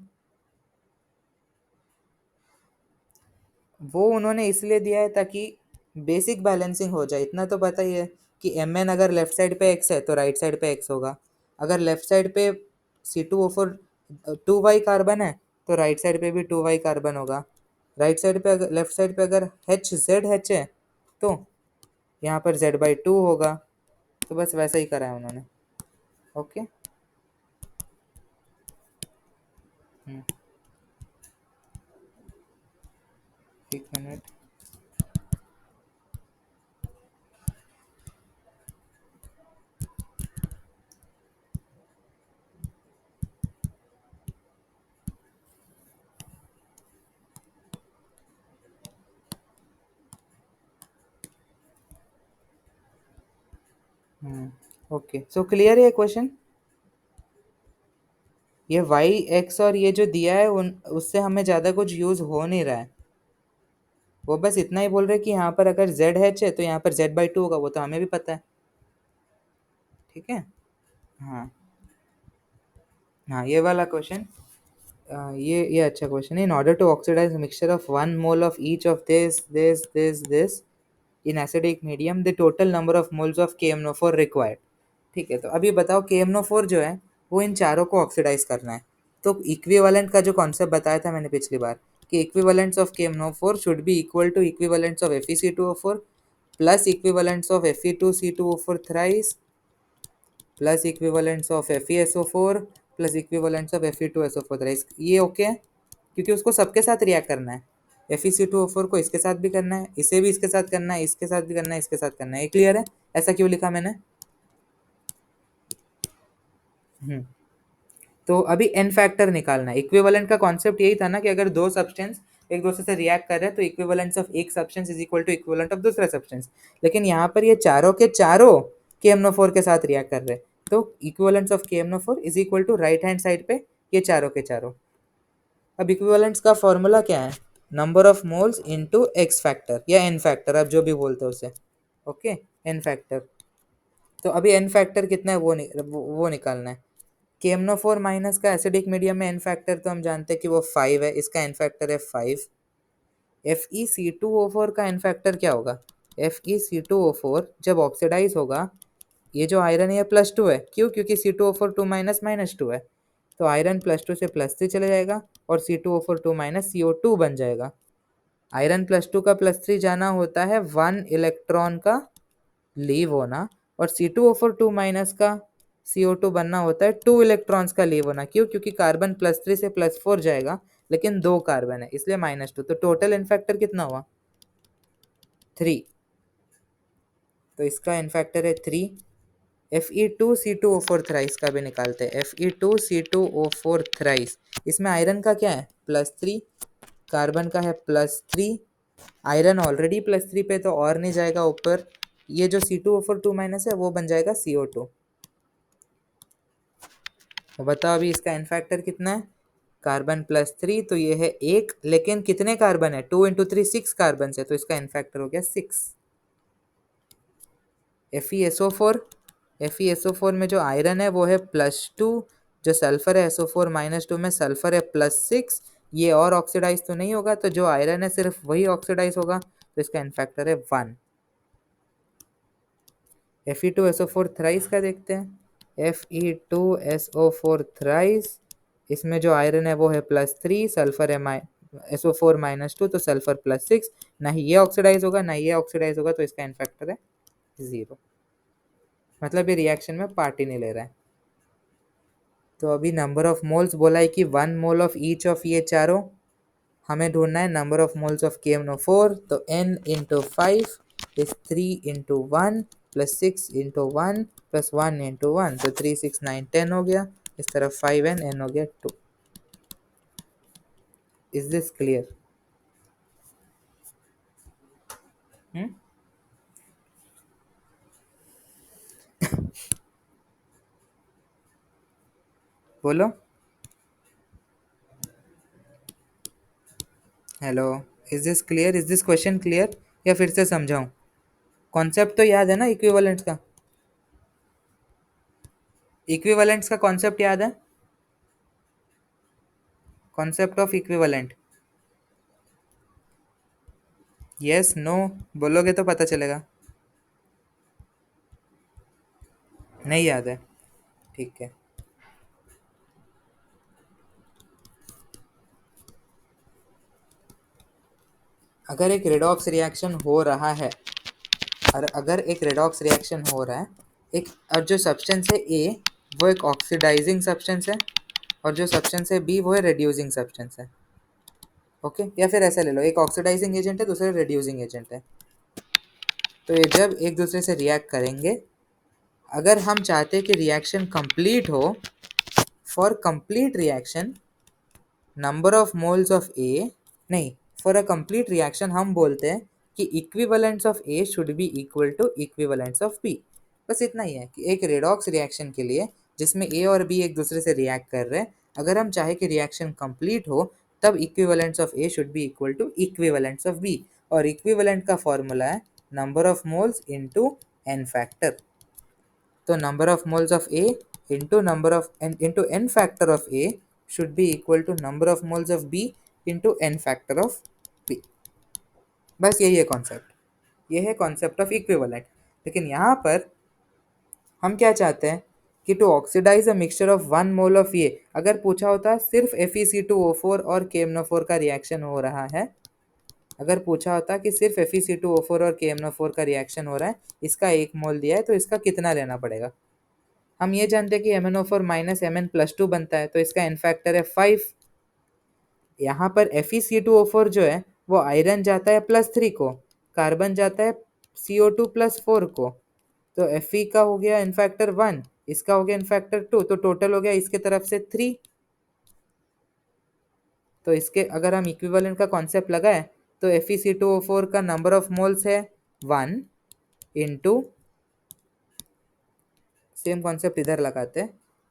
A: वो उन्होंने इसलिए दिया है ताकि बेसिक बैलेंसिंग हो जाए। इतना तो पता ही है कि Mn अगर लेफ्ट साइड पे x है तो राइट साइड पे x होगा। अगर लेफ्ट साइड पे C2O4 2y कार्बन है तो राइट साइड पे भी 2y कार्बन होगा। राइट साइड पे लेफ्ट साइड पे अगर HZH है तो यहाँ पर Z/2 होगा। तो बस वैसा ही करा है उन्होंने। ओके, एक मिनट। ओके, सो क्लियर है क्वेश्चन? ये वाई एक्स और ये जो दिया है उन उससे हमें ज़्यादा कुछ यूज़ हो नहीं रहा है। वो बस इतना ही बोल रहे हैं कि यहाँ पर अगर जेड एच है तो यहाँ पर Z/2 होगा, वो तो हमें भी पता है। ठीक है, हाँ हाँ, ये वाला क्वेश्चन, ये अच्छा क्वेश्चन है। In order to oxidize mixture of 1 mole of each of this in acidic medium, the total number of moles of KMnO4 required. ठीक है, तो अभी बताओ KMnO4 जो है वो इन चारों को ऑक्सीडाइज करना है। तो इक्विवेलेंट का जो कॉन्सेप्ट बताया था मैंने पिछली बार कि equivalents of KMnO4 should be equal to equivalents of FeC2O4 plus equivalents of Fe2C2O4 thrice plus equivalents of FeSO4 plus equivalents of Fe2SO4 thrice. ये ओके है क्योंकि उसको सबके साथ रिएक्ट करना है। FeC2O4 को इसके साथ भी करना है, इसे भी इसके साथ करना है, इसके साथ भी करना है, इसके साथ करना है। ये क्लियर है? ऐसा क्यों लिखा मैंने? तो अभी एन फैक्टर निकालना है। इक्विवेलेंट का कॉन्सेप्ट यही था ना कि अगर दो सब्सटेंस एक दूसरे से रिएक्ट कर रहे हैं, तो इक्विवेलेंस ऑफ एक substance is equal to equivalent of दूसरा सब्सटेंस। लेकिन यहाँ पर ये चारों के चारों KMnO4 के साथ रिएक्ट कर रहे हैं, तो equivalence of KMnO4 is equal to right hand side पे ये चारों के चारों। अब इक्विवेलेंस का फॉर्मूला क्या है, number of moles into x factor या एन फैक्टर, आप जो भी बोलते हो उसे, ओके, एन फैक्टर। तो अभी एन फैक्टर कितना है वो निकालना है। KMnO4 माइनस का एसिडिक मीडियम में एन फैक्टर तो हम जानते हैं कि वो 5 है, इसका एन फैक्टर है 5। FeC2O4 का एन फैक्टर क्या होगा, FeC2O4 जब ऑक्सीडाइज होगा, ये जो आयरन है +2 है, क्यों, क्योंकि C2O4 2 माइनस -2 है, तो आयरन +2 से +3 चले जाएगा और C2O4 2 माइनस CO2 बन जाएगा। आयरन +2 का +3 जाना होता है 1 इलेक्ट्रॉन का लीव होना, और C2O4 2 माइनस का CO2 बनना होता है 2 इलेक्ट्रॉन्स का लीव होना, क्यों, क्योंकि कार्बन +3 से +4 जाएगा, लेकिन 2 कार्बन है इसलिए -2, तो टोटल इन फैक्टर कितना हुआ 3, तो इसका इन फैक्टर है 3। Fe2C2O4 थ्राइस का भी निकालते हैं, Fe2C2O4 थ्राइस, इसमें आयरन का क्या है +3, कार्बन का है +3, आयरन ऑलरेडी +3 पे तो और नहीं जाएगा ऊपर, ये जो C2O4 2 माइनस है वो बन जाएगा CO2। तो बताओ अभी इसका एन फैक्टर कितना है, कार्बन +3 तो ये है 1, लेकिन कितने कार्बन है 2 इंटू 3 6 कार्बन है, तो इसका एन फैक्टर हो गया 6। FeSO4, FeSO4 में जो आयरन है वो है +2, जो सल्फर है SO4 -2 में सल्फर है +6, ये और ऑक्सीडाइज तो नहीं होगा, तो जो आयरन है सिर्फ वही ऑक्सीडाइज होगा, तो इसका एन फैक्टर है 1। Fe2SO4 थ्राइस का देखते हैं, Fe2SO4 थ्राइस, इसमें जो आयरन है वो है +3, सल्फर है SO4 -2, तो सल्फर +6, ना ही ये ऑक्सीडाइज होगा ना ये ऑक्सीडाइज होगा, तो इसका एन फैक्टर है 0, मतलब ये रिएक्शन में पार्ट ही नहीं ले रहा है। तो अभी नंबर ऑफ मोल्स बोला है कि 1 मोल ऑफ ईच ऑफ ये चारों, हमें ढूंढना है number of moles of KMnO4, तो n into 5 is 3 into 1 plus 6 into 1 plus 1 into 1, तो 3 6 9 10 हो गया, इस तरफ 5n, n हो गया 2। Is this clear? बोलो, hello, is this clear, is this question clear, या फिर से समझाऊं? कॉन्सेप्ट तो याद है ना इक्विवेलेंट्स का, इक्विवेलेंट्स का कॉन्सेप्ट याद है, concept of equivalent, yes no बोलोगे तो पता चलेगा, नहीं याद है, ठीक है। अगर एक रेडॉक्स रिएक्शन हो रहा है, और अगर एक रेडॉक्स रिएक्शन हो रहा है, एक, और जो सब्सटेंस है ए वो एक ऑक्सीडाइजिंग सब्सटेंस है, और जो सब्सटेंस है बी वो है रिड्यूसिंग सब्सटेंस है, ओके, या फिर ऐसा ले लो, एक ऑक्सीडाइजिंग एजेंट है दूसरा रिड्यूसिंग एजेंट है, तो ये जब एक दूसरे से रिएक्ट करेंगे, अगर हम चाहते हैं कि रिएक्शन कंप्लीट हो, for complete reaction number of moles of A, नहीं, फॉर अ कंप्लीट रिएक्शन हम बोलते हैं कि equivalents of A should be equal to equivalents of B. बस इतना ही है कि एक रेडॉक्स रिएक्शन के लिए जिसमें ए और बी एक दूसरे से रिएक्ट कर रहे हैं, अगर हम चाहे कि रिएक्शन कंप्लीट हो, तब equivalents of A should be equal to equivalents of B, और इक्विवेलेंट का फॉर्मूला है number of moles into n factor. तो number of moles of A into n factor of A should be equal to number of moles of B into n factor of B। बस यही है concept, ये है concept of equivalent. लेकिन यहाँ पर हम क्या चाहते हैं कि to oxidize a mixture of 1 mole of ये, अगर पूछा होता सिर्फ FeC2O4 और KMnO4 का रिएक्शन हो रहा है, अगर पूछा होता कि सिर्फ FeC2O4 और KMnO4 का रिएक्शन हो रहा है, इसका 1 मोल दिया है तो इसका कितना लेना पड़ेगा, हम ये जानते हैं कि MnO4 माइनस Mn+2 बनता है, तो इसका एन फैक्टर है 5। यहाँ पर FeC2O4 जो है वो आयरन जाता है +3 को, कार्बन जाता है CO2+4 को, तो Fe का हो गया इन फैक्टर 1, इसका हो गया इन फैक्टर 2, तो टोटल हो गया इसके तरफ से 3। तो इसके अगर हम इक्विवेलेंट का कॉन्सेप्ट लगाए तो FeC2O4 का नंबर ऑफ मोल्स है 1 इंटू, सेम कॉन्सेप्ट इधर लगाते हैं,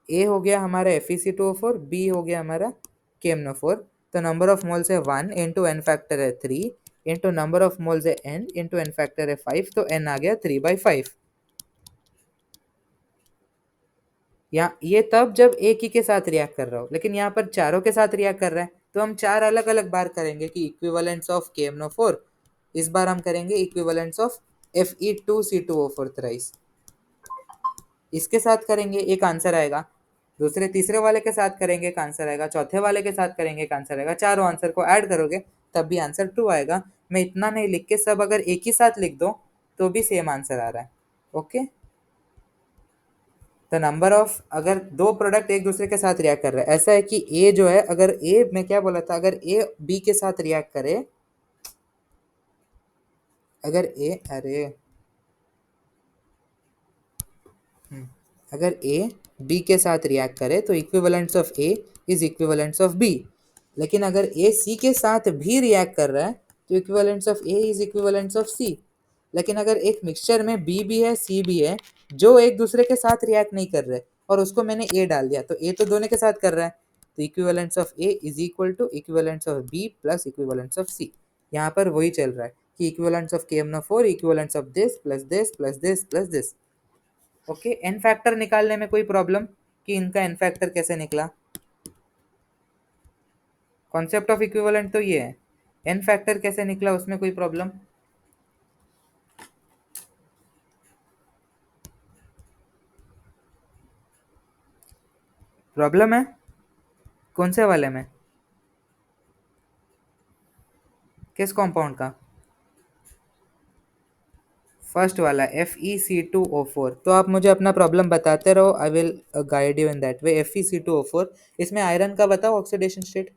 A: ए हो गया हमारा FeC2O4, बी हो गया हमारा KMnO4। तो नंबर ऑफ मोल्स है 1 इंटू एन फैक्टर है 3 इंटू नंबर ऑफ मोल्स है n इंटू एन फैक्टर है 5, तो n आ गया 3/5। यहाँ ये तब जब एक ही के साथ रिएक्ट कर रहा हो, लेकिन यहाँ पर चारों के साथ रिएक्ट कर रहा है तो हम चार अलग अलग बार करेंगे कि इक्विवेलेंट्स ऑफ KMnO4। इस बार हम करेंगे इक्विवेलेंट्स ऑफ Fe2C2O4 थ्राइस। इसके साथ करेंगे एक आंसर आएगा, दूसरे तीसरे वाले के साथ करेंगे एक आंसर आएगा, चौथे वाले के साथ करेंगे एक आंसर आएगा, चारों आंसर को ऐड करोगे तब भी आंसर 2 आएगा। मैं इतना नहीं लिख के सब अगर एक ही साथ लिख दो तो भी सेम आंसर आ रहा है। ओके, द नंबर ऑफ, अगर दो प्रोडक्ट एक दूसरे के साथ रिएक्ट कर रहे हैं, ऐसा है कि ए जो है, अगर ए, मैं क्या बोला था, अगर ए बी के साथ रिएक्ट करे, अगर ए, अरे अगर ए बी के साथ रिएक्ट करे तो equivalents of A is equivalents of B. लेकिन अगर ए सी के साथ भी रिएक्ट कर रहा है तो equivalents of A is equivalents of C. लेकिन अगर एक मिक्सचर में बी भी है सी भी है जो एक दूसरे के साथ रिएक्ट नहीं कर रहे और उसको मैंने ए डाल दिया, तो ए तो दोनों के साथ कर रहा है, तो equivalents of A is equal to equivalents of B plus equivalents of C. यहाँ पर वही चल रहा है कि equivalents of KMnO4 equivalents of this plus this plus this plus this. Okay, n factor निकालने में कोई प्रॉब्लम कि इनका एन फैक्टर कैसे निकला? कॉन्सेप्ट ऑफ इक्विवेलेंट तो ये है, एन फैक्टर कैसे निकला उसमें कोई प्रॉब्लम? प्रॉब्लम है कौन से वाले में, किस कंपाउंड का? फर्स्ट वाला FeC2O4। तो आप मुझे अपना प्रॉब्लम बताते रहो, I will guide you in that way. FeC2O4, इसमें आयरन का बताओ ऑक्सीडेशन स्टेट।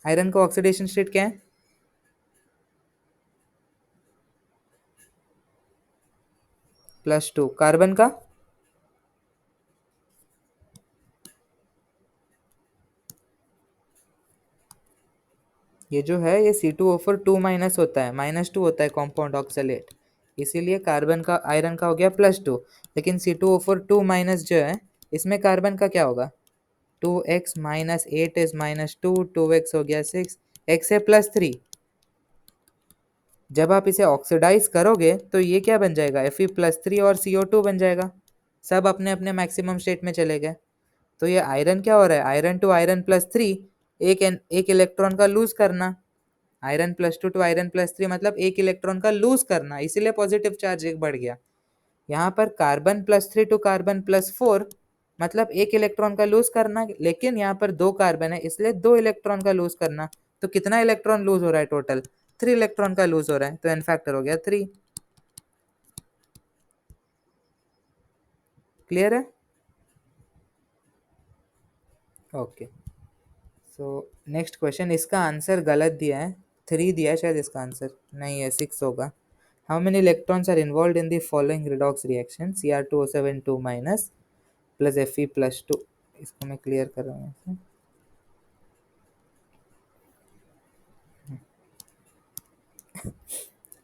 A: आयरन का ऑक्सीडेशन स्टेट क्या है? +2। कार्बन का? ये जो है ये C2O4 2- होता है, -2 होता है कॉम्पाउंड ऑक्सलेट, इसीलिए कार्बन का, आयरन का हो गया +2। लेकिन C2O4 2- जो है, इसमें कार्बन का क्या होगा? 2x - 8 इज -2, 2x हो गया 6, x है +3। जब आप इसे ऑक्सीडाइज करोगे तो ये क्या बन जाएगा? Fe+3 और CO2 बन जाएगा, सब अपने अपने मैक्सिमम स्टेट में चले गए। तो ये आयरन क्या हो रहा है? आयरन टू आयरन +3, एक इलेक्ट्रॉन का लूज करना। आयरन +2 टू आयरन +3 मतलब एक इलेक्ट्रॉन का लूज करना, इसीलिए पॉजिटिव चार्ज एक बढ़ गया। यहाँ पर कार्बन +3 टू कार्बन +4 मतलब एक इलेक्ट्रॉन का लूज करना, लेकिन यहाँ पर दो कार्बन है इसलिए दो इलेक्ट्रॉन का लूज करना। तो कितना इलेक्ट्रॉन लूज हो रहा है टोटल? 3 इलेक्ट्रॉन का लूज हो रहा है, तो एन फैक्टर हो गया 3। क्लियर है? ओके, सो नेक्स्ट क्वेश्चन, इसका आंसर गलत दिया है, 3 दिया है शायद, इसका आंसर नहीं है, 6 होगा। How many electrons are involve in the following redox reaction Cr2O7 2- plus Fe+2। इसको मैं क्लियर कर रहा हूँ।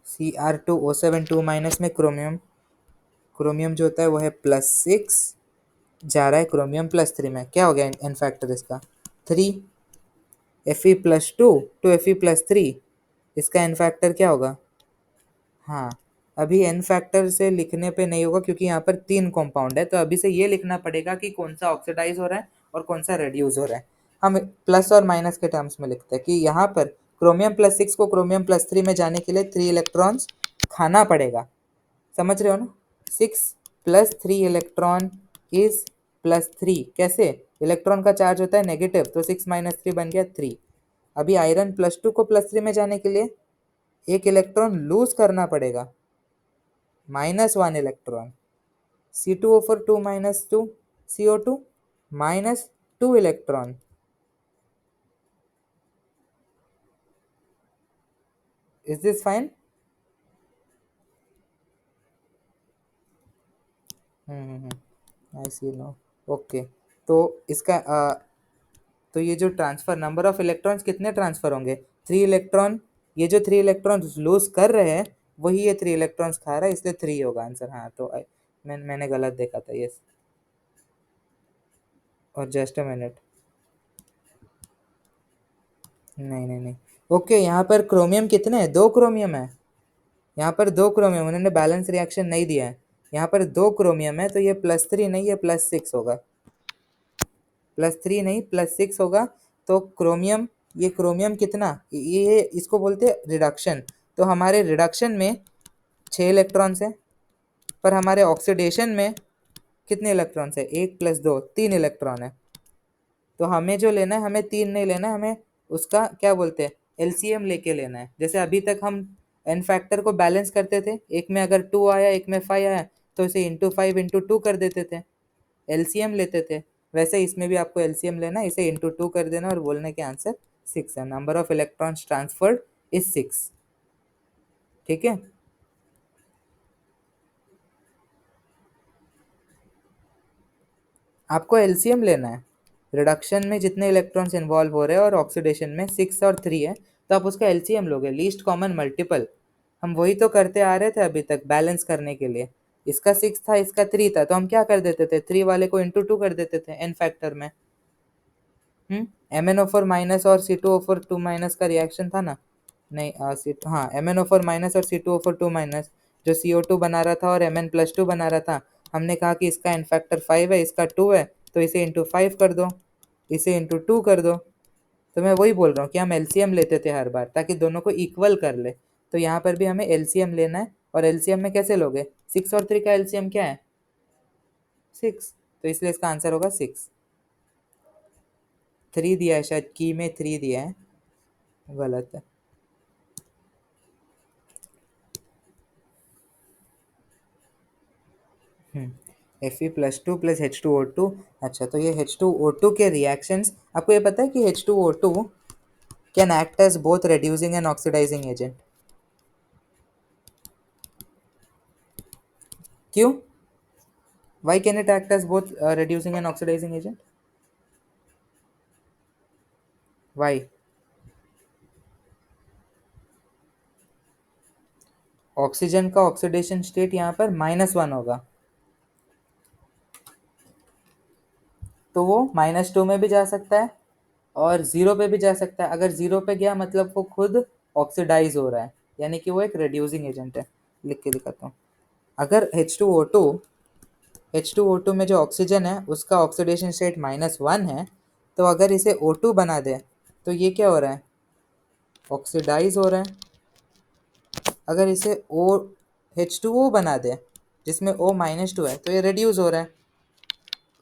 A: Cr2O7 2- में क्रोमियम, क्रोमियम जो होता है वो है +6, जा रहा है क्रोमियम +3 में, क्या हो गया एन फैक्टर इसका? 3। Fe+2 टू Fe+3, इसका एन फैक्टर क्या होगा? हाँ, अभी एन फैक्टर से लिखने पे नहीं होगा क्योंकि यहाँ पर 3 कंपाउंड है, तो अभी से ये लिखना पड़ेगा कि कौन सा ऑक्सीडाइज हो रहा है और कौन सा रेड्यूस हो रहा है। हम प्लस और माइनस के टर्म्स में लिखते हैं कि यहाँ पर क्रोमियम +6 को क्रोमियम +3 में जाने के लिए 3 इलेक्ट्रॉन्स खाना पड़ेगा, समझ रहे हो ना? 6 + 3 इलेक्ट्रॉन इज +3। कैसे? इलेक्ट्रॉन का चार्ज होता है नेगेटिव, तो 6 - 3 बन गया 3। अभी आयरन +2 को +3 में जाने के लिए एक इलेक्ट्रॉन लूज करना पड़ेगा, -1 electron. C2O4 2 - 2 CO2 -2 electron. Is this fine? I see no. Okay, तो इसका तो ये जो ट्रांसफर नंबर ऑफ इलेक्ट्रॉन्स कितने ट्रांसफर होंगे, 3 इलेक्ट्रॉन। ये जो 3 इलेक्ट्रॉन लूज कर रहे हैं वही ये 3 इलेक्ट्रॉन्स खा रहा है, इसलिए 3 होगा आंसर। हाँ तो मैंने गलत देखा था ये। और जस्ट अ मिनट, नहीं नहीं नहीं, ओके यहाँ पर क्रोमियम कितने हैं, 2 क्रोमियम है। यहाँ पर 2 क्रोमियम, उन्होंने बैलेंस रिएक्शन नहीं दिया है। यहाँ पर 2 क्रोमियम है, तो ये +3 नहीं, ये +6 होगा। +3 नहीं, +6 होगा। तो क्रोमियम, ये क्रोमियम कितना, ये इसको बोलते हैं रिडक्शन। तो हमारे रिडक्शन में 6 इलेक्ट्रॉन्स है, पर हमारे ऑक्सीडेशन में कितने इलेक्ट्रॉन्स है, 1 + 2, 3 इलेक्ट्रॉन है। तो हमें जो लेना है, हमें 3 नहीं लेना है, हमें उसका क्या बोलते हैं, एलसीएम लेके लेना है। जैसे अभी तक हम एन फैक्टर को बैलेंस करते थे, एक में अगर 2 आया, एक में 5 आया, तो इसे × 5 × 2 कर देते थे, एलसीएम लेते थे। वैसे इसमें भी आपको एलसीएम लेना है, इसे × 2 कर देना और बोलने के आंसर 6 है। Number of electrons transferred is 6। ठीक है। आपको एलसीएम लेना है, रिडक्शन में जितने इलेक्ट्रॉन्स इन्वॉल्व हो रहे हैं और ऑक्सीडेशन में 6 और 3 है, तो आप उसका एलसीएम लोगे, लीस्ट कॉमन मल्टीपल। हम वही तो करते आ रहे थे अभी तक बैलेंस करने के लिए। इसका 6 था, इसका 3 था, तो हम क्या कर देते थे, 3 वाले को × 2 कर देते थे एन फैक्टर में। MnO4 माइनस और C2O4 2 माइनस का रिएक्शन था ना, नहीं हाँ MnO4 माइनस और C2O4 2 माइनस, जो CO2 बना रहा था और Mn+2 बना रहा था। हमने कहा कि इसका एन फैक्टर 5 है, इसका 2 है, तो इसे × 5 कर दो, इसे × 2 कर दो। तो मैं वही बोल रहा हूँ कि हम एलसीएम लेते थे हर बार, ताकि दोनों को इक्वल कर ले। तो यहाँ पर भी हमें एलसीएम लेना है, और एलसीएम में कैसे लोगे, 6 और 3 का एलसीएम क्या है, 6, तो इसलिए इसका आंसर होगा 6। 3 दिया है शायद, की में 3 दिया है, गलत है। Fe+2 + H2O2। अच्छा, तो ये H2O2 के रिएक्शंस, आपको ये पता है कि H2O2 can act as both reducing and oxidising agent. क्यों, why can it act as both reducing and oxidising agent, why? Oxygen का ऑक्सीडेशन स्टेट यहाँ पर -1 होगा, तो वो -2 में भी जा सकता है और 0 पे भी जा सकता है। अगर 0 पे गया मतलब वो खुद ऑक्सीडाइज हो रहा है, यानी कि वो एक रेड्यूसिंग एजेंट है। लिख के दिखाता हूँ। अगर H2O2 में जो ऑक्सीजन है उसका ऑक्सीडेशन स्टेट -1 है, तो अगर इसे O2 बना दे तो ये क्या हो रहा है, ऑक्सीडाइज हो रहा है। अगर इसे H2O बना दे जिसमें O-2 है, तो ये रिड्यूस हो रहा है।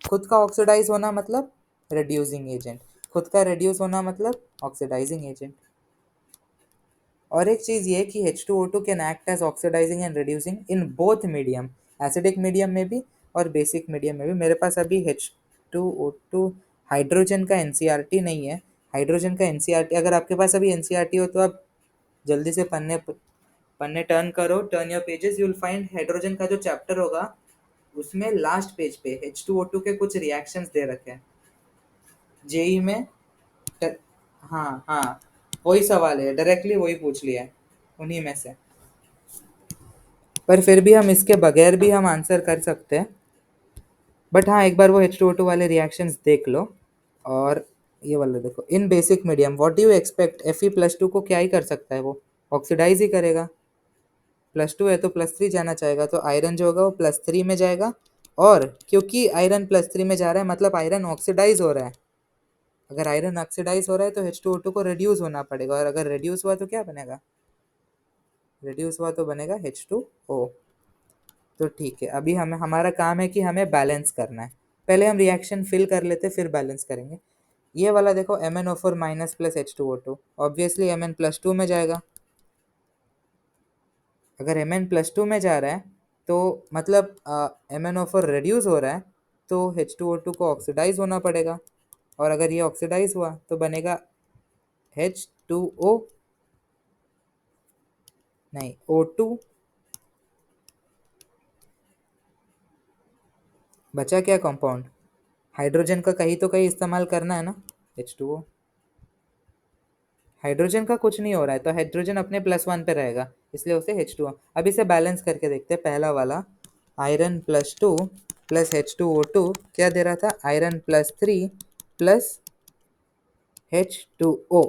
A: खुद का ऑक्सीडाइज होना मतलब रिड्यूसिंग एजेंट, खुद का रिड्यूस होना मतलब ऑक्सीडाइजिंग एजेंट। और एक चीज़ ये कि H2O2 can act as oxidizing and reducing in both medium, acidic medium में भी और बेसिक मीडियम में भी। मेरे पास अभी H2O2 हाइड्रोजन का NCERT नहीं है। हाइड्रोजन का NCERT, अगर आपके पास अभी NCERT हो तो आप जल्दी से पन्ने पन्ने टर्न करो, turn your pages, you will find hydrogen का जो चैप्टर होगा उसमें लास्ट पेज पे H2O2 के कुछ रिएक्शंस दे रखे हैं जेई में। हाँ हाँ, वही सवाल है, डायरेक्टली वही पूछ लिया है उन्हीं में से। पर फिर भी हम इसके बगैर भी हम आंसर कर सकते हैं, बट हाँ एक बार वो H2O2 वाले रिएक्शंस देख लो। और ये वाला देखो, in basic medium what do you expect, Fe+2 को क्या ही कर सकता है, वो ऑक्सीडाइज ही करेगा। +2 है तो +3 जाना चाहेगा, तो आयरन जो होगा वो +3 में जाएगा। और क्योंकि आयरन +3 में जा रहा है मतलब आयरन ऑक्सीडाइज हो रहा है। अगर आयरन ऑक्सीडाइज हो रहा है तो H2O2 को रिड्यूस होना पड़ेगा, और अगर रिड्यूस हुआ तो क्या बनेगा, रिड्यूस हुआ तो बनेगा H2O। तो ठीक है, अभी हमें हमारा काम है कि हमें बैलेंस करना है। पहले हम रिएक्शन फिल कर लेते फिर बैलेंस करेंगे। ये वाला देखो, MnO4 minus plus H2O2, obviously Mn+2 में जाएगा। अगर Mn+2 में जा रहा है तो मतलब MnO4 रिड्यूस हो रहा है, तो H2O2 को ऑक्सीडाइज होना पड़ेगा, और अगर ये ऑक्सीडाइज हुआ तो बनेगा H2O, नहीं O2। बचा क्या कंपाउंड, हाइड्रोजन का कहीं तो कहीं इस्तेमाल करना है ना, H2O। हाइड्रोजन का कुछ नहीं हो रहा है तो हाइड्रोजन अपने +1 पे रहेगा, इसलिए उसे H2O। अब इसे बैलेंस करके देखते हैं। पहला वाला आयरन +2 प्लस H2O2 क्या दे रहा था, iron +3 plus H2O।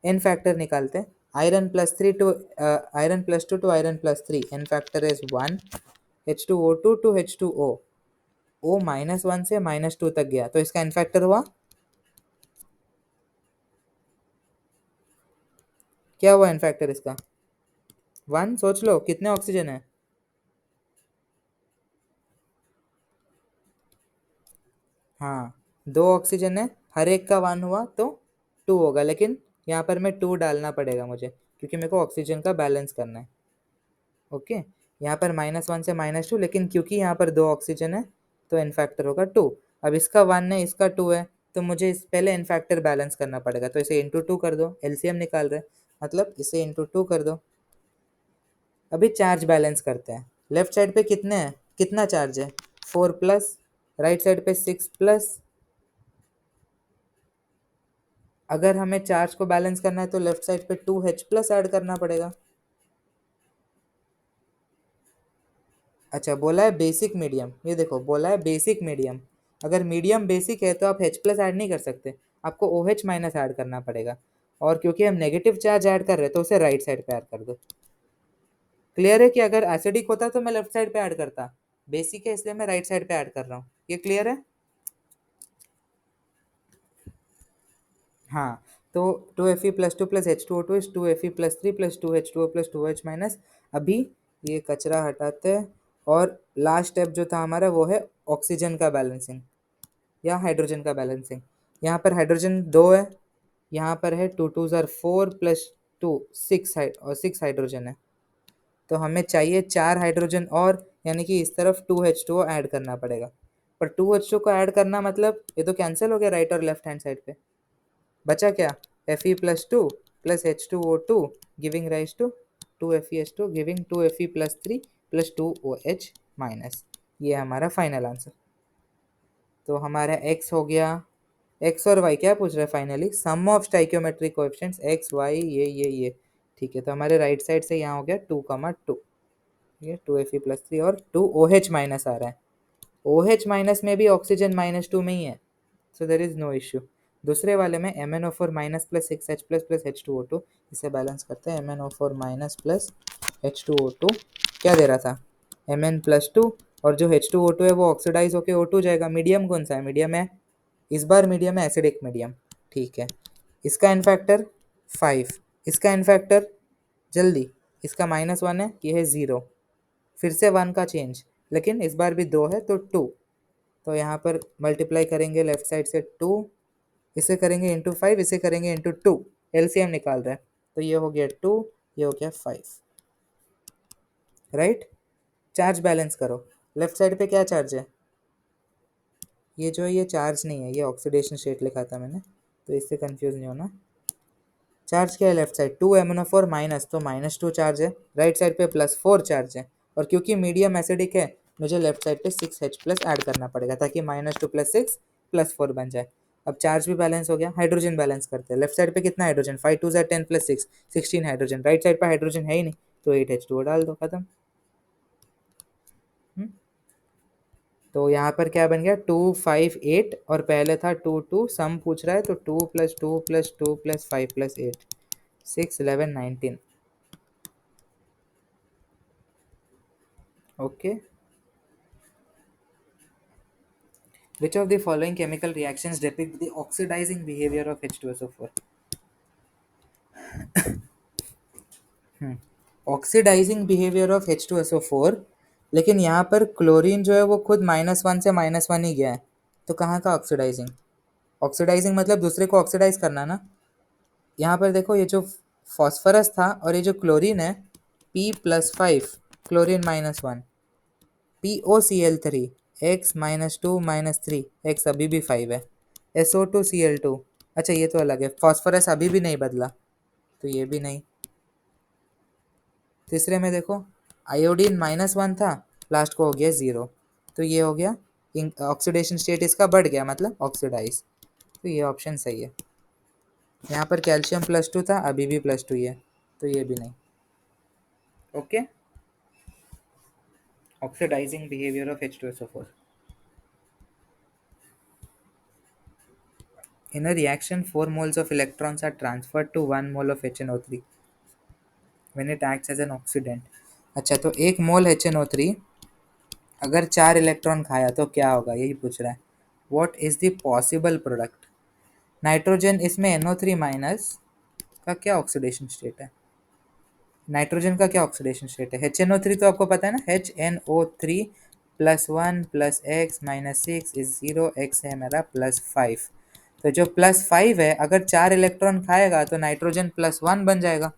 A: N factor निकालते हैं। Iron +2 to iron +3, n factor is 1। H2O2 to H2O, O -1 से -2 तक गया तो इसका एन फैक्टर हुआ, क्या हुआ एन फैक्टर इसका, 1। सोच लो कितने ऑक्सीजन है, हाँ 2 ऑक्सीजन है, हर एक का 1 हुआ तो 2 होगा, लेकिन यहाँ पर मैं 2 डालना पड़ेगा मुझे क्योंकि मेरे को ऑक्सीजन का बैलेंस करना है। ओके, यहाँ पर -1 से -2, लेकिन क्योंकि यहाँ पर 2 ऑक्सीजन है तो एन फैक्टर होगा 2। अब इसका 1 है, इसका 2 है, तो मुझे इस पहले एन फैक्टर बैलेंस करना पड़ेगा, तो इसे इंटू 2 कर दो, एलसीएम निकाल रहे हैं, मतलब इसे इंटू 2 कर दो। अभी चार्ज बैलेंस करते हैं। लेफ्ट साइड पे कितने हैं, कितना चार्ज है, 4 प्लस, राइट साइड पे 6 प्लस। अगर हमें चार्ज को बैलेंस करना है तो लेफ्ट साइड पे 2H प्लस ऐड करना पड़ेगा। अच्छा, बोला है बेसिक मीडियम, ये देखो बोला है बेसिक मीडियम। अगर मीडियम बेसिक है तो आप H प्लस ऐड नहीं कर सकते, आपको OH माइनस ऐड करना पड़ेगा। और क्योंकि हम नेगेटिव चार्ज ऐड कर रहे हैं तो उसे राइट साइड पे ऐड कर दो। क्लियर है कि अगर एसिडिक होता तो मैं लेफ्ट साइड पे ऐड करता, बेसिक है इसलिए मैं राइट साइड पे ऐड कर रहा हूँ। ये क्लियर है, हाँ। तो 2Fe+2 plus H2O2 is 2Fe+3 plus 2H2O plus 2H minus. अभी ये कचरा हटाते हैं और लास्ट स्टेप जो था हमारा वो है ऑक्सीजन का बैलेंसिंग या हाइड्रोजन का बैलेंसिंग। यहाँ पर हाइड्रोजन 2 है, यहाँ पर है 2 2 4 प्लस 2 6 और 6 हाइड्रोजन है, तो हमें चाहिए 4 हाइड्रोजन और, यानी कि इस तरफ 2H2O ऐड करना पड़ेगा। पर 2H2O को ऐड करना मतलब ये तो कैंसिल हो गया राइट और लेफ्ट हैंड साइड पे, बचा क्या, Fe+2 plus H2O2 giving rise to 2FeH2 giving 2Fe+3 plus 2OH minus. ये हमारा फाइनल आंसर। तो हमारा x हो गया, x और y क्या पूछ रहा है finally, sum of stoichiometric coefficients x y, ये ठीक है। तो हमारे राइट साइड से यहाँ हो गया 2,2, ये 2Fe+3 और 2OH माइनस आ रहा है। OH माइनस में भी ऑक्सीजन -2 में ही है, सो देर इज नो इश्यू। दूसरे वाले में MnO4 minus plus 6H plus plus H2O2, इसे बैलेंस करते हैं। MnO4 माइनस प्लस H2O2 क्या दे रहा था, Mn+2, और जो H2O2 है वो ऑक्सीडाइज होकर O2 जाएगा। मीडियम कौन सा है, मीडियम है, इस बार मीडियम है एसिडिक मीडियम, ठीक है। इसका एन फैक्टर 5, इसका एन फैक्टर जल्दी, इसका -1 है, ये है 0, फिर से 1 का चेंज, लेकिन इस बार भी 2 है तो 2। तो यहाँ पर मल्टीप्लाई करेंगे लेफ्ट साइड से 2, इसे करेंगे इंटू 5, इसे करेंगे इंटू 2, एलसीएम निकाल रहे हैं, तो ये हो गया 2, ये हो गया 5, राइट। चार्ज बैलेंस करो, लेफ्ट साइड पे क्या चार्ज है, ये जो है ये चार्ज नहीं है, ये ऑक्सीडेशन स्टेट लिखा था मैंने, तो इससे कंफ्यूज नहीं होना। चार्ज क्या है लेफ्ट साइड, 2MnO4 माइनस, तो -2 चार्ज है, राइट साइड पे +4 चार्ज है, और क्योंकि मीडियम एसिडिक है मुझे लेफ्ट साइड पे 6H प्लस ऐड करना पड़ेगा ताकि -2 + 6 +4 बन जाए। अब चार्ज भी बैलेंस हो गया, हाइड्रोजन बैलेंस करते हैं। लेफ्ट साइड पे कितना हाइड्रोजन, 5 2 10 + 6 16 हाइड्रोजन, राइट साइड पे हाइड्रोजन है ही नहीं तो 8H2O डाल दो, खत्म। हम्म? तो यहाँ पर क्या बन गया, 2 5 8, और पहले था 2 2, सम पूछ रहा है तो 2 + 2 + 2 + 5 + 8 6 11 19। Okay. Which of the following chemical reactions depict the oxidizing behavior of H2SO4? Oxidizing behaviour of H2SO4, लेकिन यहाँ पर क्लोरीन जो है वो खुद -1 से -1 ही गया है, तो कहाँ का ऑक्सीडाइजिंग, ऑक्सीडाइजिंग मतलब दूसरे को ऑक्सीडाइज करना ना। यहाँ पर देखो ये जो फॉस्फरस था और ये जो क्लोरीन है, P+5 chlorine -1, POCl3 x -2 -3 x अभी भी 5 है, SO2Cl2, अच्छा ये तो अलग है, फॉस्फोरस अभी भी नहीं बदला तो ये भी नहीं। तीसरे में देखो आयोडीन -1 था, लास्ट को हो गया 0, तो ये हो गया ऑक्सीडेशन स्टेट इसका बढ़ गया, मतलब ऑक्सीडाइज। तो ये ऑप्शन सही है। यहाँ पर कैल्शियम +2 था, अभी भी +2 ही है, तो ये भी नहीं। Okay, oxidizing behaviour of H2SO4। In a reaction, 4 moles of electrons are transferred to 1 mole of HNO3 when it acts as an oxidant. अच्छा, तो 1 मोल HNO3 अगर 4 इलेक्ट्रॉन खाया तो क्या होगा, यही पूछ रहा है। What is the possible product? Nitrogen इसमें NO3 माइनस का क्या ऑक्सीडेशन स्टेट है? नाइट्रोजन का क्या ऑक्सीडेशन स्टेट है? HNO3 तो आपको पता है ना, HNO3 +1 +x -6 इज 0, x है मेरा +5। तो जो +5 है, अगर 4 इलेक्ट्रॉन खाएगा तो नाइट्रोजन +1 बन जाएगा।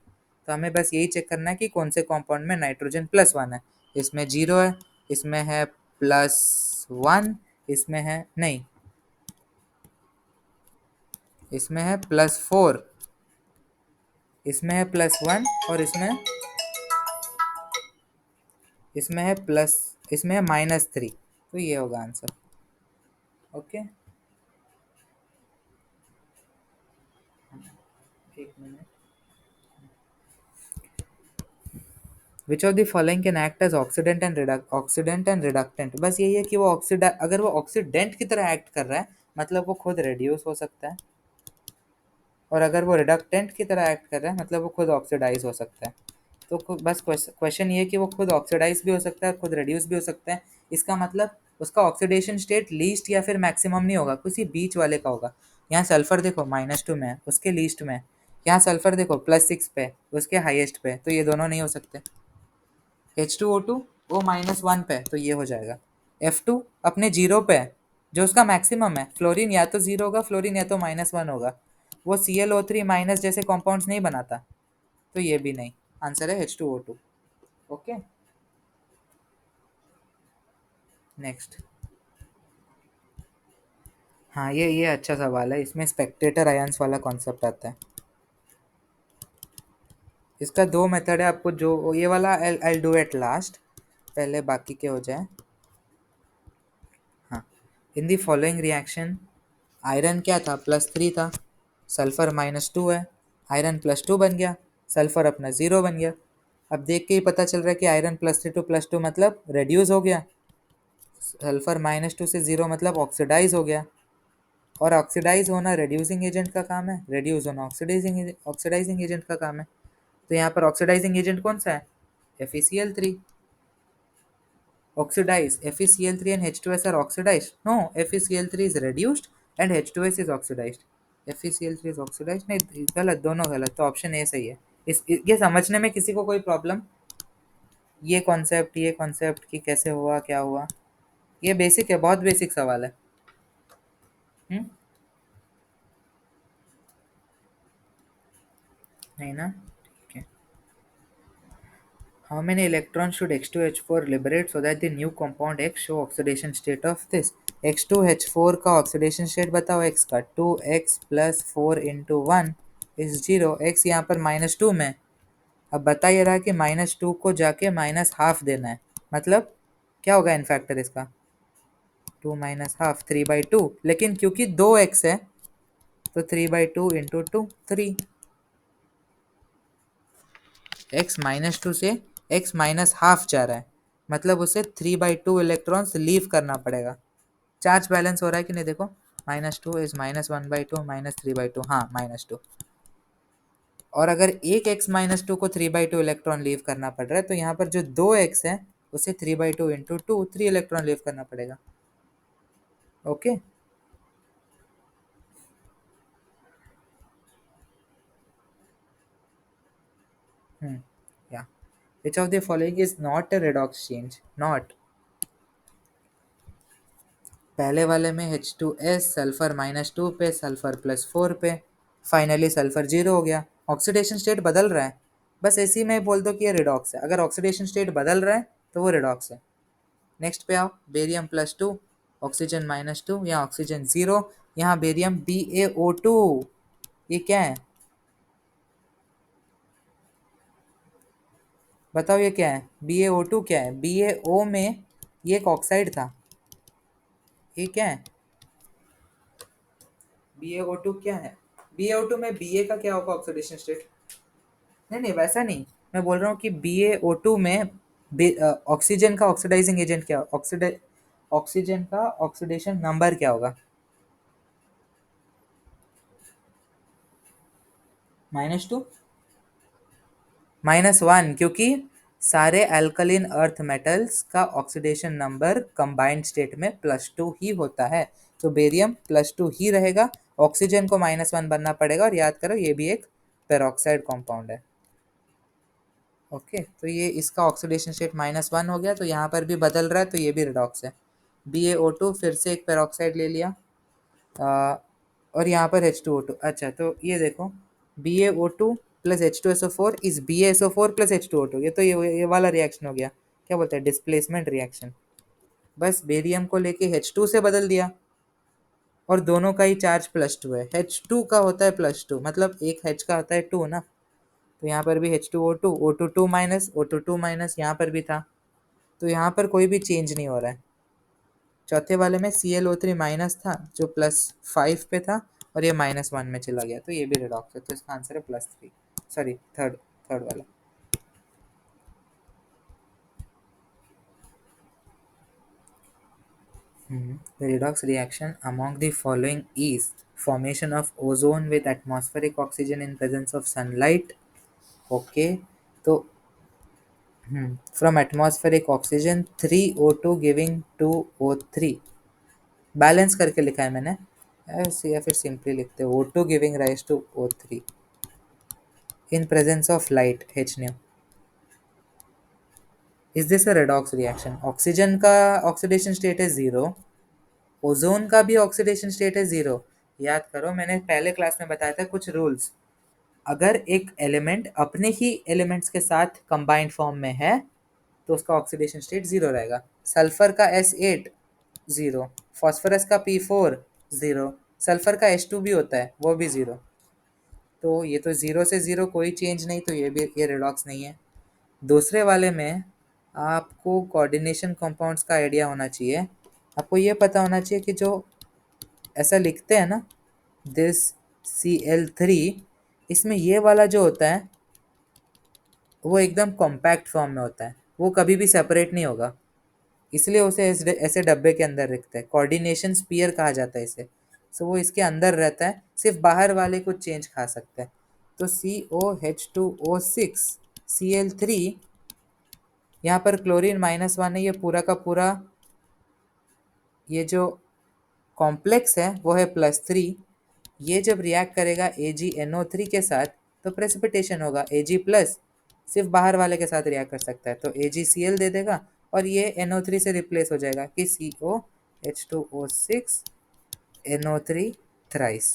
A: तो हमें बस यही चेक करना है कि कौन से कॉम्पाउंड में नाइट्रोजन +1 है। इसमें 0 है, इसमें है +1, इसमें है नहीं, इसमें है +4, इसमें है +1 और इसमें है प्लस, इसमें है -3। तो ये होगा आंसर। ओके, एक minute. Which of the following can act as oxidant and reductant. बस यही है कि वो अगर वो ऑक्सीडेंट की तरह एक्ट कर रहा है, मतलब वो खुद रेड्यूस हो सकता है, और अगर वो रिडक्टेंट की तरह एक्ट कर रहा है, मतलब वो खुद ऑक्सीडाइज हो सकता है। तो बस क्वेश्चन ये है कि वो खुद ऑक्सीडाइज भी हो सकता है, खुद रेड्यूस भी हो सकता है। इसका मतलब उसका ऑक्सीडेशन स्टेट लीस्ट या फिर मैक्सिमम नहीं होगा, किसी बीच वाले का होगा। यहाँ सल्फर देखो -2 में है, उसके लीस्ट में। यहाँ सल्फर देखो +6 पे, उसके हाईएस्ट पे। तो ये दोनों नहीं हो सकते। H2O2 वो -1 पे, तो ये हो जाएगा। F2 अपने 0 पे है, जो उसका मैक्सिमम है। फ्लोरीन या तो 0 होगा, फ्लोरीन या तो -1 होगा। वो ClO3 माइनस जैसे कॉम्पाउंड्स नहीं बनाता, तो ये भी नहीं। आंसर है H2O2। Okay, next. हाँ, ये अच्छा सवाल है। इसमें स्पेक्टेटर आयंस वाला कॉन्सेप्ट आता है। इसका दो मेथड है, आपको जो ये वाला आई डू एट लास्ट, पहले बाकी के हो जाए। हाँ, इन दी फॉलोइंग रिएक्शन आयरन क्या था, +3 था, सल्फर -2 है, आयरन +2 बन गया, सल्फर अपना 0 बन गया। अब देख के ही पता चल रहा है कि आयरन +3 to +2 मतलब रेड्यूस हो गया, सल्फर -2 से 0 मतलब ऑक्सीडाइज हो गया। और ऑक्सीडाइज होना रेड्यूसिंग एजेंट का काम है, रेड्यूस होना ऑक्सीडाइजिंग एजेंट का काम है। तो यहाँ पर ऑक्सीडाइजिंग एजेंट कौन सा है? FeCl3। Oxidize FeCl3 and H2S are oxidized? No, FeCl3 is reduced and H2S is oxidized. FeCl3 is oxidized, नहीं गलत, दोनों गलत। तो ऑप्शन ए सही है। ये समझने में किसी को कोई प्रॉब्लम? ये कॉन्सेप्ट कि कैसे हुआ, क्या हुआ, ये बेसिक है, बहुत बेसिक सवाल है। नहीं ना, ठीक है। How many electrons should H2H4 liberate so that the new compound X show oxidation state of this? H2H4 का ऑक्सीडेशन स्टेट बताओ x का। 2x + 4 × 1 is 0। x यहाँ पर -2 में। अब बता ये रहा कि -2 को जाके -½ देना है, मतलब क्या होगा इन फैक्टर इसका? 2 - ½ 3/2। लेकिन क्योंकि 2x है तो 3/2 × 2 3। x -2 से x -½ जा रहा है, मतलब उसे 3/2 इलेक्ट्रॉन्स लीव करना पड़ेगा। चार्ज बैलेंस हो रहा है कि नहीं देखो, -2 इज -1/2 -3/2, हाँ -2। और अगर एक x-2 को 3/2 इलेक्ट्रॉन लीव करना पड़ रहा है, तो यहाँ पर जो 2x है उसे 3/2 × 2 3 इलेक्ट्रॉन लीव करना पड़ेगा। ओके, या विच of the following is not a redox change? Not. पहले वाले में H2S सल्फर -2 पे, सल्फर +4 पे, फाइनली सल्फर 0 हो गया। ऑक्सीडेशन स्टेट बदल रहा है, बस ऐसे ही मैं बोल दो कि ये रिडॉक्स है। अगर ऑक्सीडेशन स्टेट बदल रहा है तो वो रिडॉक्स है। नेक्स्ट पे आओ, बेरियम +2, ऑक्सीजन -2, यहाँ ऑक्सीजन 0, यहाँ बेरियम BaO2। ये क्या है, बताओ ये क्या है? BaO2 क्या है? BaO में ये एक ऑक्साइड था, ये क्या है? BaO2 क्या है? BaO2 में Ba का क्या होगा ऑक्सीडेशन स्टेट? नहीं नहीं, वैसा नहीं। मैं बोल रहा हूँ कि BaO2 में ऑक्सीजन का ऑक्सीडाइजिंग एजेंट क्या, ऑक्सीजन का ऑक्सीडेशन नंबर क्या होगा? -2, -1, क्योंकि सारे अल्कलीन अर्थ मेटल्स का ऑक्सीडेशन नंबर कंबाइंड स्टेट में +2 ही होता है। तो बेरियम +2 ही रहेगा, ऑक्सीजन को -1 बनना पड़ेगा। और याद करो ये भी एक पेरोक्साइड कंपाउंड है। ओके, तो ये इसका ऑक्सीडेशन स्टेट -1 हो गया, तो यहाँ पर भी बदल रहा है, तो ये भी रिडॉक्स है। BaO2 फिर से एक पेरोक्साइड ले लिया, आ, और यहाँ पर H2O2। अच्छा, तो ये देखो, BaO2 plus H2SO4 is BaSO4 plus H2O2। ये तो ये वाला रिएक्शन हो गया, क्या बोलते हैं, डिस्प्लेसमेंट रिएक्शन। बस बेरियम को लेके H2 से बदल दिया, और दोनों का ही चार्ज +2 है। H2 का होता है +2, मतलब एक H का होता है 2 ना। तो यहाँ पर भी H2O2, O2 2 minus, O2 2 minus यहाँ पर भी था। तो यहाँ पर कोई भी चेंज नहीं हो रहा है। चौथे वाले में ClO3 माइनस था जो +5 पे था, और ये -1 में चला गया, तो ये भी रिडॉक्स है। तो इसका आंसर है +3, सॉरी थर्ड, थर्ड वाला। The redox reaction among the following is formation of ozone with atmospheric oxygen in presence of sunlight. Okay, तो from atmospheric oxygen 3O2 giving 2O3, balance करके लिखा है मैंने, ऐसे या फिर सिंपली लिखते हैं O2 giving rise to O3 in presence of light H nu। Is this a redox reaction? Oxygen का ऑक्सीडेशन स्टेट है 0, ओजोन का भी ऑक्सीडेशन स्टेट है 0। याद करो, मैंने पहले क्लास में बताया था कुछ रूल्स। अगर एक एलिमेंट अपने ही एलिमेंट्स के साथ कंबाइंड फॉर्म में है तो उसका ऑक्सीडेशन स्टेट 0 रहेगा। सल्फर का S8 0, फॉस्फोरस का P4 0, सल्फर का H2 भी होता है, वो भी 0। तो ये तो 0 से 0 कोई चेंज नहीं, तो ये भी ये रेडॉक्स नहीं है। दूसरे वाले में आपको कोऑर्डिनेशन कंपाउंड्स का आइडिया होना चाहिए। आपको ये पता होना चाहिए कि जो ऐसा लिखते हैं ना, दिस Cl3, इसमें ये वाला जो होता है वो एकदम कॉम्पैक्ट फॉर्म में होता है, वो कभी भी सेपरेट नहीं होगा, इसलिए उसे ऐसे डब्बे के अंदर रखते हैं। कोऑर्डिनेशन स्पीयर कहा जाता है इसे। सो वो इसके अंदर रहता है, सिर्फ बाहर वाले कुछ चेंज खा सकते हैं। तो COH2O6 Cl3, यहाँ पर क्लोरीन -1 है, ये पूरा का पूरा ये जो कॉम्प्लेक्स है वो है +3। ये जब रिएक्ट करेगा AgNO3 के साथ तो प्रेसिपिटेशन होगा Ag+, सिर्फ बाहर वाले के साथ रिएक्ट कर सकता है, तो AgCl दे देगा, और ये NO3 से रिप्लेस हो जाएगा कि COH2O6 NO3 थ्राइस।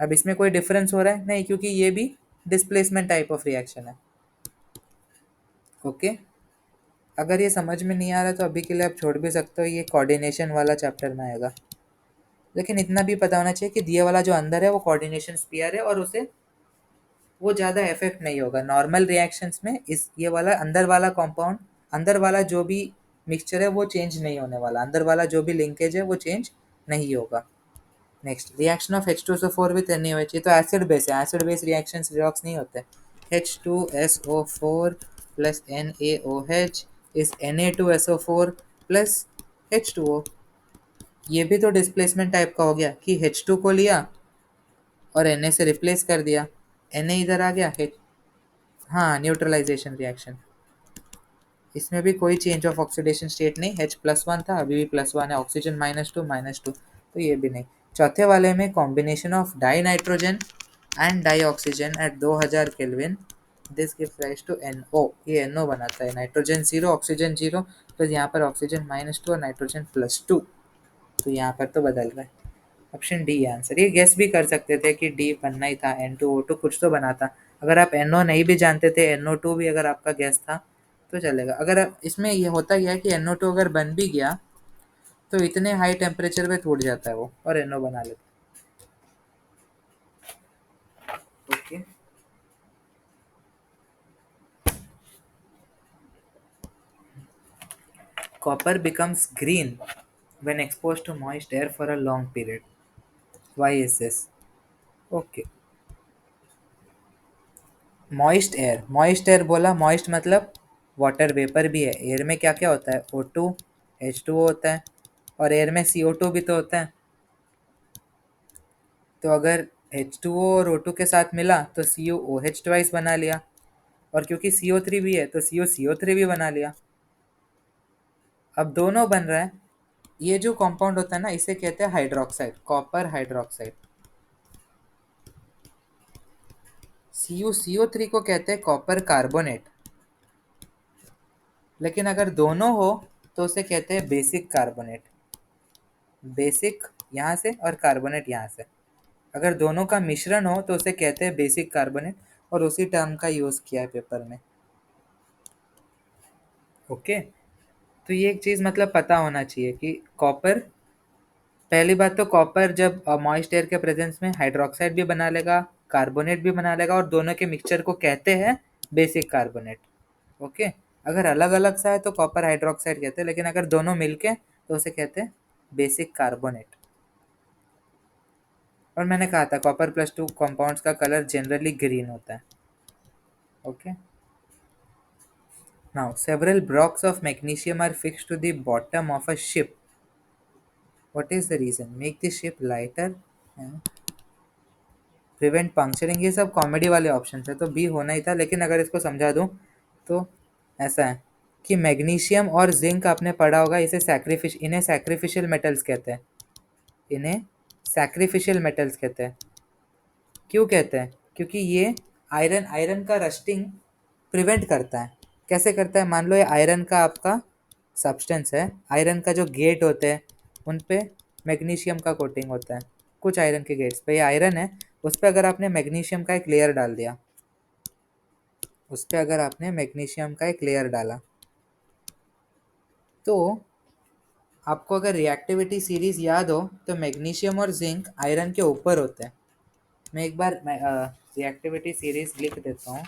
A: अब इसमें कोई डिफरेंस हो रहा है नहीं, क्योंकि ये भी डिस्प्लेसमेंट टाइप ऑफ रिएक्शन है। ओके, अगर ये समझ में नहीं आ रहा तो अभी के लिए आप छोड़ भी सकते हो, ये कोऑर्डिनेशन वाला चैप्टर में आएगा। लेकिन इतना भी पता होना चाहिए कि दिया वाला जो अंदर है वो कोऑर्डिनेशन स्पीयर है, और उसे वो ज़्यादा इफेक्ट नहीं होगा नॉर्मल रिएक्शंस में। इस ये वाला अंदर वाला कंपाउंड, अंदर वाला जो भी मिक्सचर है वो चेंज नहीं होने वाला, अंदर वाला जो भी लिंकेज है वो चेंज नहीं होगा। Next, reaction of H2SO4 with NaOH। ये तो एसिड बेस है, एसिड बेस रिएक्शंस रिडॉक्स नहीं होते। H2SO4 plus NaOH is Na2SO4 plus H2O। ये भी तो डिस्प्लेसमेंट टाइप का हो गया कि H2 को लिया और Na से रिप्लेस कर दिया, Na इधर आ गया, हाँ, न्यूट्रलाइजेशन रिएक्शन। इसमें भी कोई चेंज ऑफ ऑक्सीडेशन स्टेट नहीं, H+1 था, अभी भी +1 है, ऑक्सीजन -2, तो ये भी नहीं। चौथे वाले में combination of dinitrogen and dioxygen at 2000 kelvin, this gives rise to NO। ये NO बनाता है, नाइट्रोजन 0 ऑक्सीजन 0, तो यहाँ पर ऑक्सीजन -2 और नाइट्रोजन +2, तो यहाँ पर तो बदल रहा है। Option D answer. ये गेस भी कर सकते थे कि डी बनना ही था, N2O2 कुछ तो बना था। अगर आप NO नहीं भी जानते थे, NO2 भी अगर आपका गेस था तो चलेगा। अगर इसमें ये होता ही है कि NO2 अगर बन भी गया तो इतने हाई टेम्परेचर पे टूट जाता है वो, और NO बना लेता है। Okay, copper becomes green when exposed to moist air for a long period. Why is this? Okay. Moist air बोला, मॉइस्ट मतलब वाटर वेपर भी है। एयर में क्या क्या होता है? O2, H2O होता है, और एयर में CO2 भी तो होता है। तो अगर H2O और O2 के साथ मिला तो CuOH ट्वाइस बना लिया, और क्योंकि CO3 भी है तो CuCO3 भी बना लिया। अब दोनों बन रहा है। ये जो कंपाउंड होता है ना, इसे कहते हैं हाइड्रोक्साइड, कॉपर हाइड्रोक्साइड। CuCO3 को कहते हैं कॉपर कार्बोनेट। लेकिन अगर दोनों हो तो उसे कहते हैं बेसिक कार्बोनेट। बेसिक यहाँ से और कार्बोनेट यहाँ से, अगर दोनों का मिश्रण हो तो उसे कहते हैं बेसिक कार्बोनेट, और उसी टर्म का यूज किया है पेपर में। ओके। तो ये एक चीज मतलब पता होना चाहिए कि कॉपर, पहली बात तो कॉपर जब मॉइस्ट एयर के प्रेजेंस में हाइड्रोक्साइड भी बना लेगा, कार्बोनेट भी बना लेगा, और दोनों के मिक्सचर को कहते हैं बेसिक कार्बोनेट। ओके। अगर अलग अलग सा है तो कॉपर हाइड्रोक्साइड कहते हैं, लेकिन अगर दोनों मिलके तो उसे कहते हैं बेसिक कार्बोनेट। और मैंने कहा था कॉपर प्लस 2 कंपाउंड्स का कलर जनरली ग्रीन होता है। Okay. Now several blocks of magnesium are fixed to the bottom of a ship. What is the reason? Make the ship lighter, prevent puncturing. ये सब comedy वाले option है, तो B होना ही था। लेकिन अगर इसको समझा दूं तो ऐसा है कि मैग्नीशियम और जिंक आपने पढ़ा होगा, इन्हें सैक्रिफिशियल मेटल्स कहते हैं। इन्हें सैक्रिफिशियल मेटल्स कहते हैं। क्यों कहते हैं? क्योंकि ये आयरन आयरन का रस्टिंग प्रिवेंट करता है। कैसे करता है? मान लो ये आयरन का आपका सब्सटेंस है, आयरन का जो गेट होते हैं उन पे मैग्नीशियम का कोटिंग होता है। कुछ आयरन के गेट्स पे, ये आयरन है, उस पर अगर आपने मैग्नीशियम का एक लेयर डाल दिया, उस पर अगर आपने मैग्नीशियम का एक लेयर डाला, तो आपको अगर रिएक्टिविटी सीरीज याद हो तो मैग्नीशियम और जिंक आयरन के ऊपर होते हैं। मैं एक बार रिएक्टिविटी सीरीज लिख देता हूँ।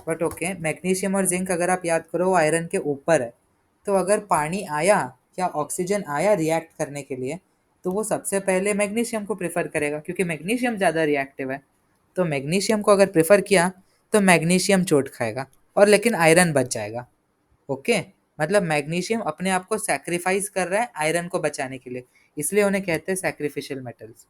A: बट ओके, मैग्नीशियम और जिंक अगर आप याद करो वो आयरन के ऊपर है। तो अगर पानी आया या ऑक्सीजन आया रिएक्ट करने के लिए, तो वो सबसे पहले मैग्नीशियम को प्रेफर करेगा, क्योंकि मैग्नीशियम ज़्यादा रिएक्टिव है। तो मैग्नीशियम को अगर प्रेफर किया तो मैग्नीशियम चोट खाएगा, और लेकिन आयरन बच जाएगा। ओके। मतलब मैग्नीशियम अपने आप को सैक्रिफाइस कर रहा है आयरन को बचाने के लिए, इसलिए उन्हें कहते हैं सैक्रिफिशियल मेटल्स।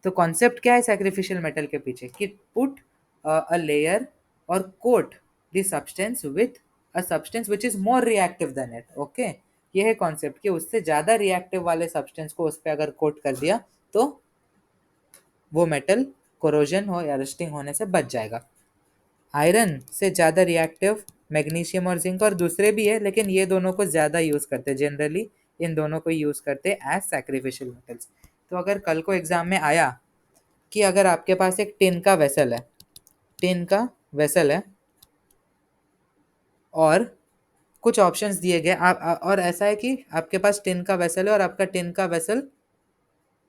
A: तो कॉन्सेप्ट क्या है सैक्रिफिशियल मेटल के पीछे? कि पुट अ लेयर और coat the substance with a substance which is more reactive than it. Okay. ये है कॉन्सेप्ट कि उससे ज्यादा रिएक्टिव वाले सब्सटेंस को उस पर अगर कोट कर दिया तो वो मेटल कोरोजन हो या रस्टिंग होने से बच जाएगा। आयरन से ज़्यादा रिएक्टिव मैग्नीशियम और जिंक, और दूसरे भी है, लेकिन ये दोनों को ज़्यादा यूज़ करते हैं जनरली। इन दोनों को यूज़ करते हैं एज सैक्रिफिशियल मेटल्स। तो अगर कल को एग्जाम में आया कि अगर आपके पास एक टिन का वेसल है, टिन का वेसल है, और कुछ ऑप्शंस दिए गए और ऐसा है कि आपके पास टिन का वेसल है और आपका टिन का वेसल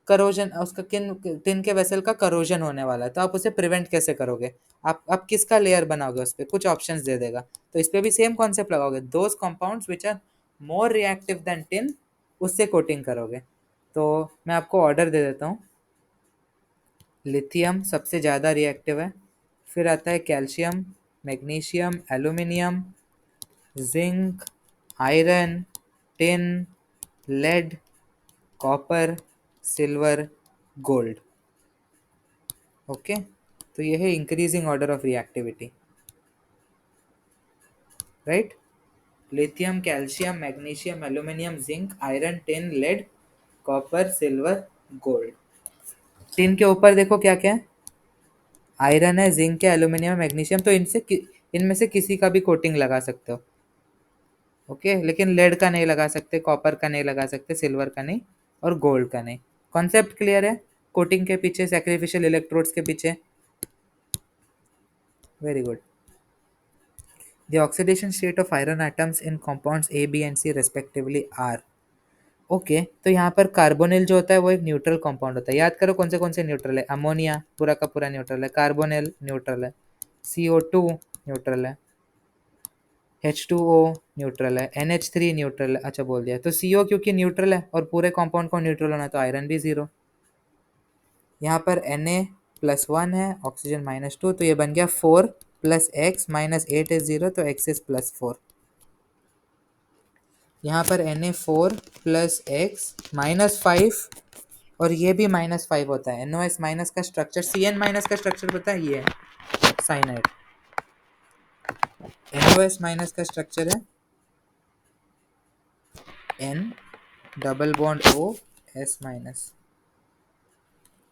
A: करोजन, उसका किन टिन के वेसल का करोजन होने वाला है, तो आप उसे प्रिवेंट कैसे करोगे? आप किसका लेयर बनाओगे? उस पर कुछ ऑप्शंस दे देगा, तो इस पे भी सेम कॉन्सेप्ट लगाओगे। Those compounds which are more reactive than tin, उससे कोटिंग करोगे। तो मैं आपको ऑर्डर दे देता हूँ। लिथियम सबसे ज़्यादा रिएक्टिव है, फिर आता है calcium, magnesium, aluminium, zinc, iron, tin, lead, copper, silver, gold. Okay. तो ये है increasing order of reactivity, right? Lithium, calcium, magnesium, aluminium, zinc, iron, tin, lead, copper, silver, gold. Tin के ऊपर देखो क्या क्या है, आयरन है, जिंक है, एल्यूमिनियम, मैग्नीशियम। तो इनमें से किसी का भी कोटिंग लगा सकते हो। ओके। लेकिन लेड का नहीं लगा सकते, कॉपर का नहीं लगा सकते, सिल्वर का नहीं, और गोल्ड का नहीं। कॉन्सेप्ट क्लियर है कोटिंग के पीछे, सैक्रिफिशियल इलेक्ट्रोड्स के पीछे? Very good. The oxidation state of iron atoms in compounds A, B and C respectively are। Okay. तो यहाँ पर कार्बोनिल जो होता है वो एक न्यूट्रल कंपाउंड होता है। याद करो कौन से न्यूट्रल है? अमोनिया पूरा का पूरा न्यूट्रल है, कार्बोनिल न्यूट्रल है, CO2 न्यूट्रल है, H2O न्यूट्रल है, NH3 न्यूट्रल है, अच्छा बोल दिया, तो CO क्योंकि न्यूट्रल है और पूरे कंपाउंड को न्यूट्रल होना है तो आयरन भी 0। यहाँ पर Na+1 है, ऑक्सीजन -2, तो ये बन गया 4 + x -8 इज 0, तो x इज +4। यहाँ पर Na4 + x -5, और ये भी -5 होता है। NOS माइनस का स्ट्रक्चर, CN माइनस का स्ट्रक्चर पता है, ये है साइनाइड। NOS माइनस का स्ट्रक्चर है N+O S-।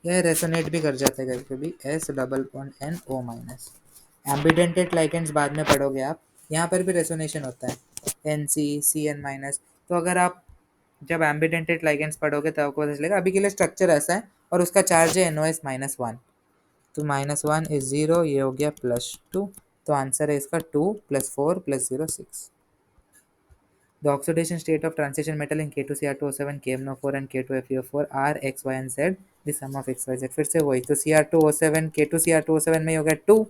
A: यह रेसोनेट भी कर जाता है कभी कभी, S+NO-। एम्बिडेंटेड लाइगेंड्स बाद में पढ़ोगे आप, यहाँ पर भी रेसोनेशन होता है NC CN-। तो अगर आप जब एम्बिडेंटेड लाइगेंड्स पढ़ोगे तो आपको पता चलेगा। अभी के लिए स्ट्रक्चर ऐसा है और उसका चार्ज है NOS-1, तो -1 इज 0, ये हो गया +2, तो आंसर है इसका 2 + 4 + 0 6। The oxidation state of transition metal in K2Cr2O7, KMnO4 and K2FeO4 are X, Y and Z, the sum of X, Y, Z। फिर से वही, तो Cr2O7 K2Cr2O7 में हो गया 2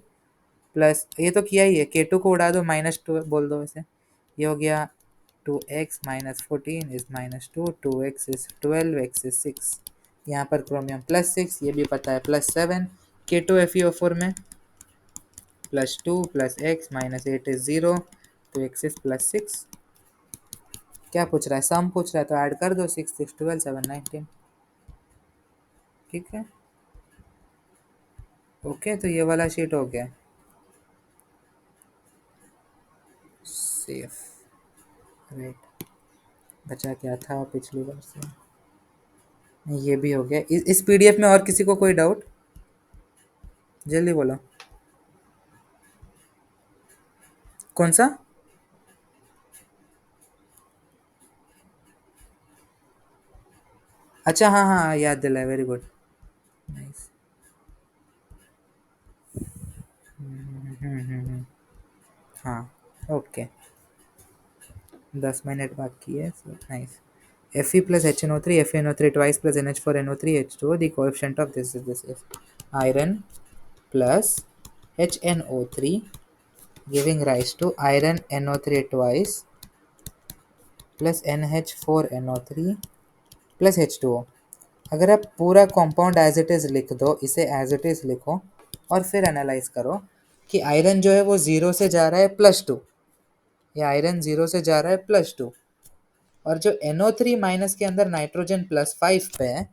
A: प्लस, ये तो किया ही है, K2 को उड़ा दो, -2 बोल दो इसे, ये हो गया 2x - 14 is -2, 2x is 12, x is 6। यहाँ पर क्रोमियम +6, ये भी पता है +7, K2FeO4 में +2 + x -8 इज 0, तो x इज +6। क्या पूछ रहा है, सम पूछ रहा है, तो ऐड कर दो, 6 6 12 7 19। ठीक है, ओके, तो ये वाला शीट हो गया सेफ। राइट, बचा क्या था पिछली बार से, ये भी हो गया। इस PDF में और किसी को कोई डाउट, जल्दी बोलो। कौन सा? अच्छा, हाँ हाँ, याद दिलाया, वेरी गुड, नाइस। हाँ, ओके, 10 मिनट बाकी है, so nice. Fe plus HNO3, FeNO3 twice plus NH4NO3 H2O, the coefficient of this is this is iron plus HNO3 giving rise to iron NO3 twice plus NH4NO3 plus H2O। अगर आप पूरा compound as it is लिख दो, इसे as it is लिखो और फिर analyse करो कि आयरन जो है वो 0 से जा रहा है +2, या आयरन 0 से जा रहा है +2, और जो NO3 माइनस के अंदर नाइट्रोजन +5 पे है,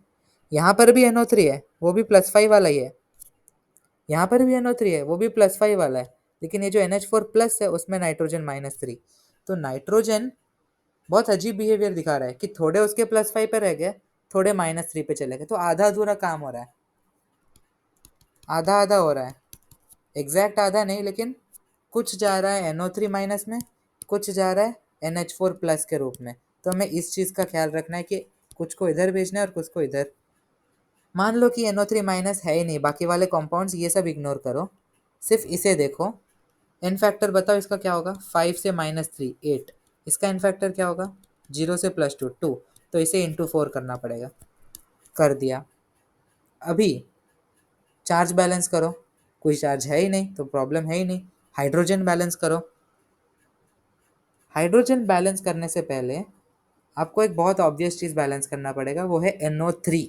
A: यहाँ पर भी NO3 है, वो भी +5 वाला ही है, यहाँ पर भी NO3 है, वो भी +5 वाला है, लेकिन ये जो NH4+ है उसमें नाइट्रोजन -3। तो नाइट्रोजन बहुत अजीब बिहेवियर दिखा रहा है कि थोड़े उसके +5 पे रह गए, थोड़े -3 पे चले गए, तो आधा अधूरा काम हो रहा है, आधा आधा हो रहा है, एग्जैक्ट आधा नहीं, लेकिन कुछ जा रहा है NO3 माइनस में, कुछ जा रहा है NH4+ के रूप में। तो हमें इस चीज़ का ख्याल रखना है कि कुछ को इधर भेजना है और कुछ को इधर। मान लो कि NO3 माइनस है ही नहीं, बाकी वाले कंपाउंड्स ये सब इग्नोर करो, सिर्फ इसे देखो। एन फैक्टर बताओ इसका क्या होगा, 5 से -3 8, इसका एन फैक्टर क्या होगा, 0 से +2 2, तो इसे × 4 करना पड़ेगा, कर दिया। अभी चार्ज बैलेंस करो, कोई चार्ज है ही नहीं तो प्रॉब्लम है ही नहीं। हाइड्रोजन बैलेंस करो, हाइड्रोजन बैलेंस करने से पहले आपको एक बहुत ऑब्वियस चीज़ बैलेंस करना पड़ेगा, वो है NO3।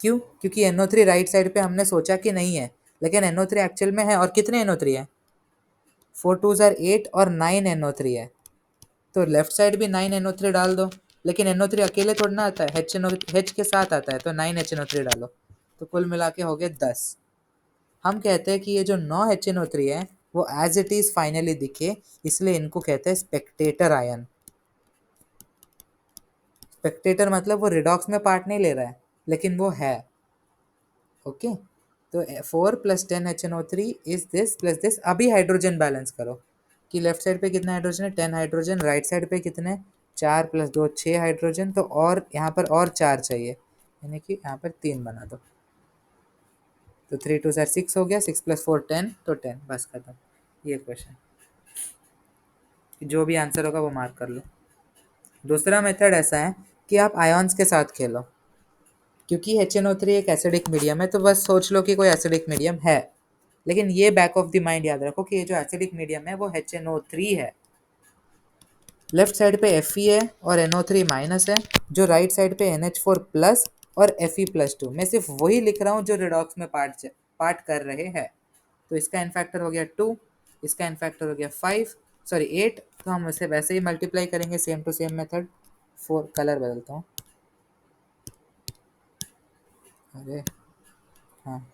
A: क्यों? क्योंकि NO3 राइट साइड पे हमने सोचा कि नहीं है, लेकिन NO3 एक्चुअल में है। और कितने NO3 है, 4 2s are 8 और 9 NO3 है, तो लेफ्ट साइड भी 9 NO3 डाल दो। लेकिन NO3 अकेले थोड़ा ना आता है, H के साथ आता है, तो 9 HNO3 डालो, तो कुल मिला के हो गए 10। हम कहते हैं कि ये जो 9 HNO3 है वो एज इट इज फाइनली दिखे, इसलिए इनको कहते हैं स्पेक्टेटर आयन। स्पेक्टेटर मतलब वो रिडॉक्स में पार्ट नहीं ले रहा है, लेकिन वो है। ओके, तो 4 + 10 HNO3 is this plus this. अभी हाइड्रोजन बैलेंस करो कि लेफ्ट साइड पे कितना हाइड्रोजन है, 10 हाइड्रोजन, राइट साइड पे कितने, 4 + 2 6 हाइड्रोजन, तो और यहाँ पर और 4 चाहिए, यानी कि यहाँ पर 3 बना दो, तो 3 2 6 हो गया, 6 + 4 10, तो 10, बस खत्म। ये क्वेश्चन, जो भी आंसर होगा वो मार्क कर लो। दूसरा मेथड ऐसा है कि आप आयॉन्स के साथ खेलो, क्योंकि HNO3 एक एसिडिक मीडियम है, तो बस सोच लो कि कोई एसिडिक मीडियम है, लेकिन ये बैक ऑफ द माइंड याद रखो कि ये जो एसिडिक मीडियम है वो HNO3 है, लेफ्ट साइड पे Fe है और NO3 माइनस है, जो राइट साइड पे NH4 प्लस और Fe+2। मैं सिर्फ वही लिख रहा हूँ जो रिडॉक्स में पार्ट कर रहे हैं। तो इसका n फैक्टर हो गया 2, इसका n फैक्टर हो गया 5, सॉरी 8। तो हम इसे वैसे ही मल्टीप्लाई करेंगे same to same method. 4 colour बदलता हूँ। अरे हाँ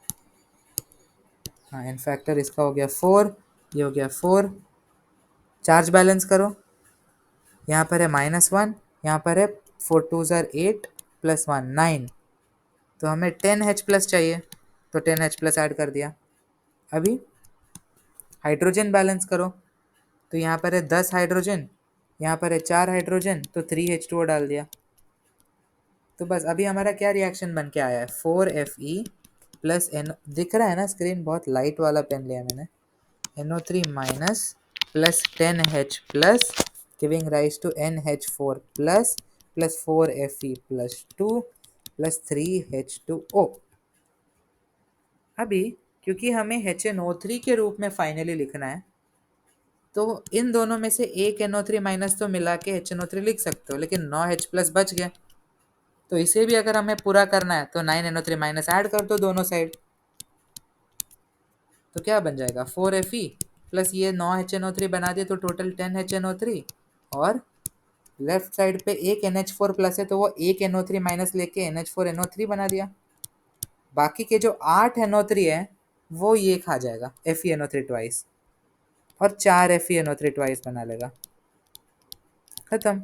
A: हाँ, n फैक्टर इसका हो गया 4, ये हो गया 4। चार्ज बैलेंस करो, यहाँ पर है -1, यहाँ पर है 4 2 ज़ार 8 प्लस 1 9। तो हमें 10H प्लस चाहिए, तो 10H प्लस ऐड कर दिया। अभी हाइड्रोजन बैलेंस करो, तो यहाँ पर है 10 हाइड्रोजन, यहाँ पर है 4 हाइड्रोजन, तो 3H2O डाल दिया। तो बस अभी हमारा क्या रिएक्शन बन के आया है, 4Fe प्लस एन, दिख रहा है ना स्क्रीन, बहुत लाइट वाला पेन लिया मैंने, NO3 minus plus 10H plus giving rise to NH4 plus plus 4Fe plus 2 plus 3H2O। अभी क्योंकि हमें HNO3 के रूप में फाइनली लिखना है, तो इन दोनों में से एक NO3 माइनस तो मिला के HNO3 लिख सकते हो, लेकिन 9H प्लस बच गया। तो इसे भी अगर हमें पूरा करना है तो 9NO3 माइनस ऐड कर दो दोनों साइड। तो क्या बन जाएगा, 4Fe प्लस ये 9HNO3 बना दिए तो टोटल 10HNO3, और लेफ्ट साइड पे एक NH4 प्लस है तो वो एक NO3 माइनस लेके NH4NO3 बना दिया। बाकी के जो 8 NO3 है वो ये खा जाएगा FeNO3 ट्वाइस, और 4 FeNO3 ट्वाइस बना लेगा, खत्म।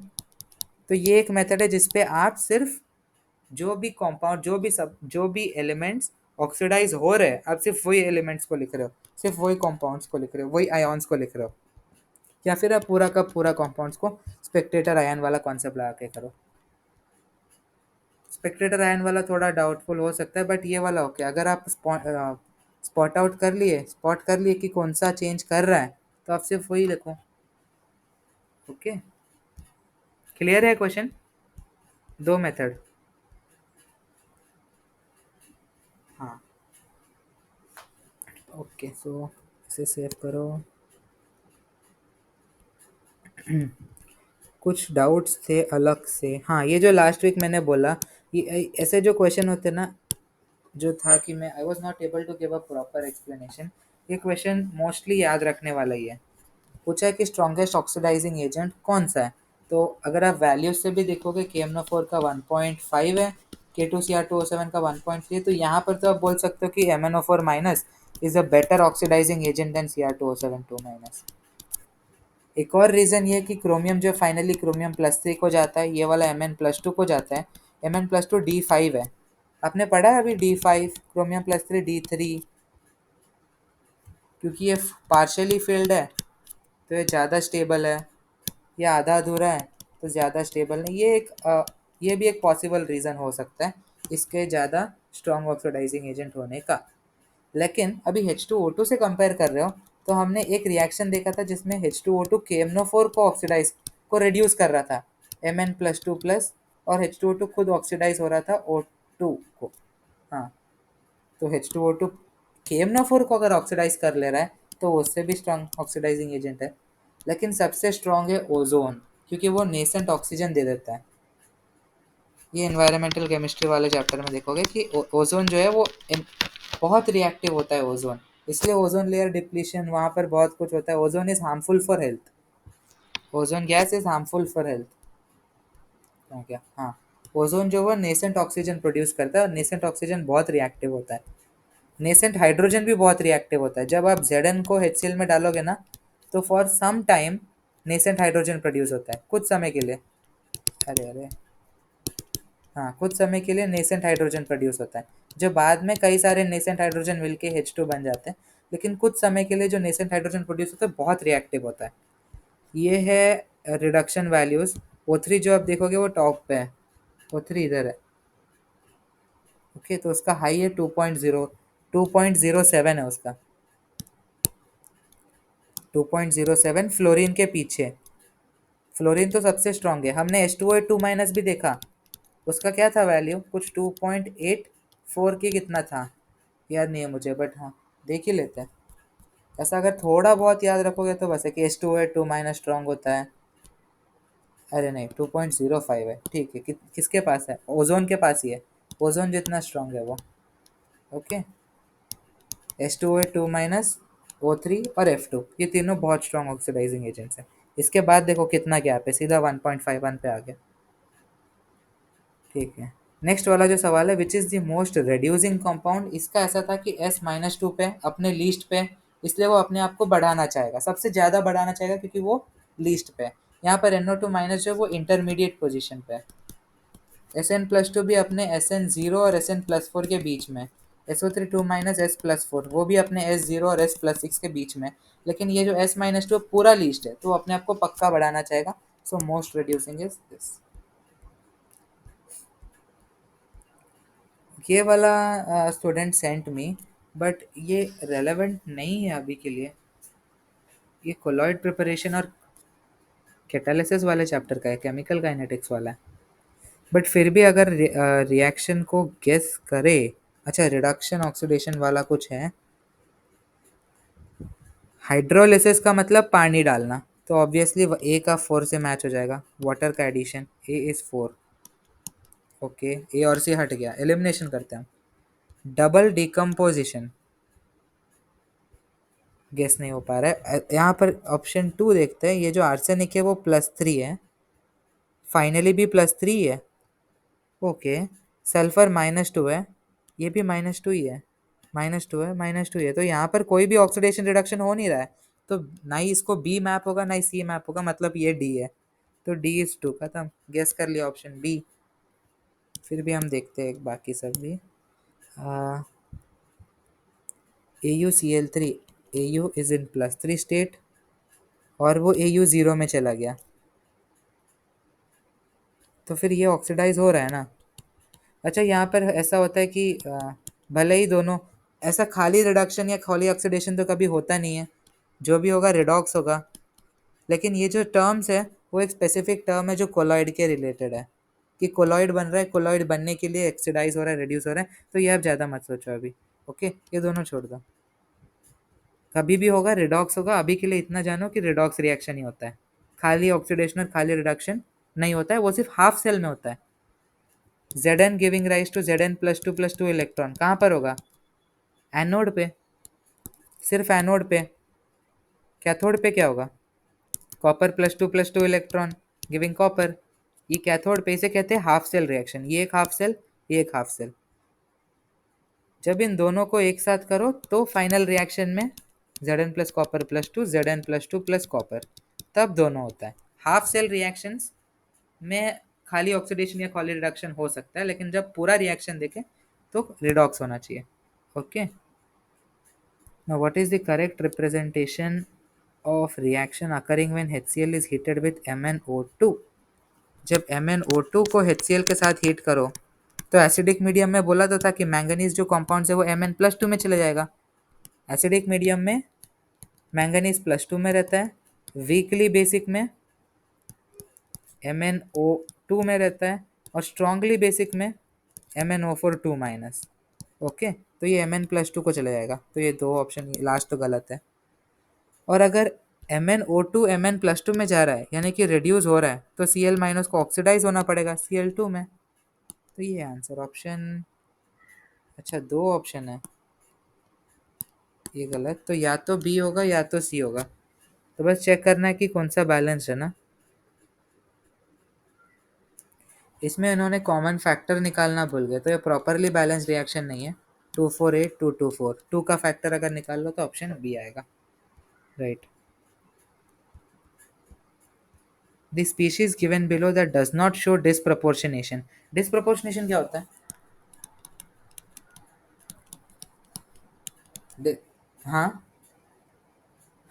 A: तो ये एक मेथड है जिसपे आप सिर्फ जो भी कंपाउंड, जो भी एलिमेंट्स ऑक्सीडाइज हो रहे हैं, आप सिर्फ वही एलिमेंट्स को लिख रहे हो, सिर्फ वही कंपाउंड्स को लिख रहे हो, वही आयॉन्स को लिख रहे हो, या फिर आप पूरा का पूरा कंपाउंड्स को स्पेक्टेटर आयन वाला कॉन्सेप्ट लगा के करो। स्पेक्टेटर आयन वाला थोड़ा डाउटफुल हो सकता है, बट ये वाला ओके। अगर आप स्पॉट कर लिए कि कौन सा चेंज कर रहा है, तो आप सिर्फ वही लिखो। ओके, क्लियर है क्वेश्चन? दो मेथड। हाँ ओके, सो इसे सेव करो। कुछ डाउट्स थे अलग से, हाँ ये जो लास्ट वीक मैंने बोला, ये ऐसे जो क्वेश्चन होते ना, जो था कि मैं I was not able to give a proper explanation, ये क्वेश्चन मोस्टली याद रखने वाला ही है। पूछा है कि स्ट्रॉन्गेस्ट ऑक्सीडाइजिंग एजेंट कौन सा है, तो अगर आप वैल्यूज से भी देखोगे KMnO4 का 1.5 है, K2Cr2O7 का 1.3, तो यहाँ पर तो आप बोल सकते हो कि MnO4 minus is a better oxidizing agent than Cr2O7 2 minus. एक और रीज़न ये कि क्रोमियम जो फाइनली क्रोमियम +3 को जाता है, ये वाला Mn+2 को जाता है। Mn+2 D5 है, आपने पढ़ा है अभी D5, क्रोमियम +3 D3, क्योंकि ये पार्शियली फिल्ड है तो ये ज़्यादा स्टेबल है, या आधा अधूरा है तो ज़्यादा स्टेबल नहीं। ये भी एक पॉसिबल रीज़न हो सकता है इसके ज़्यादा स्ट्रॉन्ग ऑक्सीडाइजिंग एजेंट होने का। लेकिन अभी H2O2 से कंपेयर कर रहे हो, तो हमने एक रिएक्शन देखा था जिसमें H2O2 KMnO4 को ऑक्सीडाइज को रिड्यूस कर रहा था, Mn+2 प्लस, और H2O2 खुद ऑक्सीडाइज हो रहा था O2 को। हाँ, तो H2O2 KMnO4 को अगर ऑक्सीडाइज कर ले रहा है तो उससे भी स्ट्रॉन्ग ऑक्सीडाइजिंग एजेंट है। लेकिन सबसे स्ट्रॉन्ग है ओजोन, क्योंकि वो नेसेंट ऑक्सीजन दे देता है। ये एनवायरमेंटल केमिस्ट्री वाले चैप्टर में देखोगे कि ओजोन जो है वो बहुत रिएक्टिव होता है ओजोन, इसलिए ओजोन लेयर डिप्लीशन, वहाँ पर बहुत कुछ होता है। Ozone is harmful for health, ozone gas is harmful for health. हो गया हाँ, ओजोन जो है नेसेंट ऑक्सीजन प्रोड्यूस करता है, और नेसेंट ऑक्सीजन बहुत रिएक्टिव होता है। नेसेंट हाइड्रोजन भी बहुत रिएक्टिव होता है, जब आप Zn को HCl में डालोगे ना, तो for some time nascent hydrogen produce होता है, कुछ समय के लिए। अरे अरे, हाँ कुछ समय के लिए नेसेंट हाइड्रोजन प्रोड्यूस होता है, जो बाद में कई सारे नेसेंट हाइड्रोजन मिलके H2 बन जाते हैं। लेकिन कुछ समय के लिए जो नेसेंट हाइड्रोजन प्रोड्यूस होता है बहुत रिएक्टिव होता है। ये है रिडक्शन वैल्यूज। O3 जो आप देखोगे वो टॉप पे है, O3 इधर है। ओके, तो उसका हाई है 2.07 है उसका, 2.07 फ्लोरीन के पीछे। फ्लोरीन तो सबसे स्ट्रांग है। हमने H2O2 माइनस भी देखा, उसका क्या था वैल्यू, कुछ 2.84 की कितना था, याद नहीं है मुझे, बट हाँ देख ही लेते हैं। ऐसा अगर थोड़ा बहुत याद रखोगे तो बस है कि H2O2 माइनस स्ट्रांग होता है। अरे नहीं 2.05 है, ठीक है। किसके पास है? ओजोन के पास ही है। ओजोन जितना स्ट्रांग है वो। ओके। H2O है 2 - O3 और F2, ये तीनों बहुत स्ट्रांग ऑक्सीडाइजिंग एजेंट्स हैं। इसके बाद देखो कितना गैप है, सीधा 1.51 पे आ गया। ठीक है। नेक्स्ट वाला जो सवाल है, which is the most reducing compound, इसका ऐसा था कि S-2 पे अपने लीस्ट पे, इसलिए वो अपने आप को बढ़ाना चाहेगा, सबसे ज़्यादा बढ़ाना चाहेगा क्योंकि वो लीस्ट पे है। यहाँ पर NO2- जो है वो इंटरमीडिएट पोजीशन पे है। Sn+2 भी अपने Sn0 और Sn+4 के बीच में। SO3 2 - S+4 वो भी अपने S0 और S+6 के बीच में। लेकिन ये जो S-2 पूरा लीस्ट है, तो वो अपने आप को पक्का बढ़ाना चाहेगा। So most reducing is this. ये वाला स्टूडेंट सेंट मी, बट ये रेलेवेंट नहीं है अभी के लिए। ये कोलॉइड प्रिपरेशन और कैटालिसिस वाले चैप्टर का है, केमिकल काइनेटिक्स वाला है। बट फिर भी अगर रिएक्शन को गेस करे, अच्छा रिडक्शन ऑक्सीडेशन वाला कुछ है। हाइड्रोलिसिस का मतलब पानी डालना, तो ऑब्वियसली ए का 4 से मैच हो जाएगा। वाटर का एडिशन, ए इज 4। ओके, ए और सी हट गया, एलिमिनेशन करते हैं हम। डबल डिकम्पोजिशन गेस नहीं हो पा रहा है। यहाँ पर ऑप्शन 2 देखते हैं, ये जो आर्सेनिक है वो +3 है, फाइनली भी +3 है। ओके। सल्फर -2 है, ये भी -2 ही है। -2 है, -2 है, तो यहाँ पर कोई भी ऑक्सीडेशन रिडक्शन हो नहीं रहा है। तो ना ही इसको बी मैप होगा ना ही सी मैप होगा, मतलब ये डी है। तो डी इज 2, खत्म, गेस कर लिया ऑप्शन बी। फिर भी हम देखते हैं बाकी सब भी। AuCl3, Au is in +3 state और वो Au 0 में चला गया, तो फिर ये ऑक्सीडाइज हो रहा है ना। अच्छा, यहाँ पर ऐसा होता है कि भले ही दोनों, ऐसा खाली रिडक्शन या खाली ऑक्सीडेशन तो कभी होता नहीं है, जो भी होगा रिडॉक्स होगा। लेकिन ये जो टर्म्स है वो एक स्पेसिफिक टर्म है जो कोलॉइड के रिलेटेड है, कि कोलॉइड बन रहा है, कोलॉइड बनने के लिए ऑक्सीडाइज हो रहा है, रिड्यूस हो रहा है। तो ये आप ज़्यादा मत सोचो अभी। ओके, ये दोनों छोड़ दो। कभी भी होगा रिडॉक्स होगा, अभी के लिए इतना जानो कि रिडॉक्स रिएक्शन ही होता है, खाली ऑक्सीडेशन और खाली रिडक्शन नहीं होता है, वो सिर्फ हाफ सेल में होता है। Zn giving rise to Zn+2+2 electron कहाँ पर होगा? एनोड पे, सिर्फ एनोड पे। कैथोड पे क्या होगा? Copper+2+2 electron giving copper. ये कैथोड पे, इसे कहते हैं हाफ सेल रिएक्शन। ये एक हाफ सेल, ये एक हाफ सेल। जब इन दोनों को एक साथ करो तो फाइनल रिएक्शन में Zn+Copper+2 Zn+2+Copper, तब दोनों होता है। हाफ सेल रिएक्शंस में खाली ऑक्सीडेशन या खाली रिडक्शन हो सकता है, लेकिन जब पूरा रिएक्शन देखें तो रिडॉक्स होना चाहिए। Okay. Now what is the correct representation of reaction occurring when HCl is heated with MnO2? जब MnO2 को HCl के साथ हीट करो तो एसिडिक मीडियम में बोला तो था कि मैंगनीज जो कंपाउंड है वो Mn+2 में चले जाएगा। एसिडिक मीडियम में मैंगनीज +2 में रहता है, वीकली बेसिक में MnO2 में रहता है, और स्ट्रांगली बेसिक में MnO4 2-। ओके, तो ये Mn+2 को चले जाएगा, तो ये दो ऑप्शन लास्ट तो गलत है। और अगर MnO2 Mn+2 में जा रहा है यानी कि रिड्यूस हो रहा है, तो Cl- को ऑक्सीडाइज होना पड़ेगा Cl2 में, तो ये आंसर ऑप्शन। अच्छा, दो ऑप्शन है, ये गलत, तो या तो बी होगा या तो सी होगा। तो बस चेक करना है कि कौन सा बैलेंस है ना। इसमें इन्होंने कॉमन फैक्टर निकालना भूल गए, तो ये प्रॉपरली बैलेंस रिएक्शन नहीं है। 248 224, 2 का फैक्टर अगर निकाल लो तो ऑप्शन बी आएगा। Right. The species given below that does not show disproportionation. Disproportionation क्या होता है? हाँ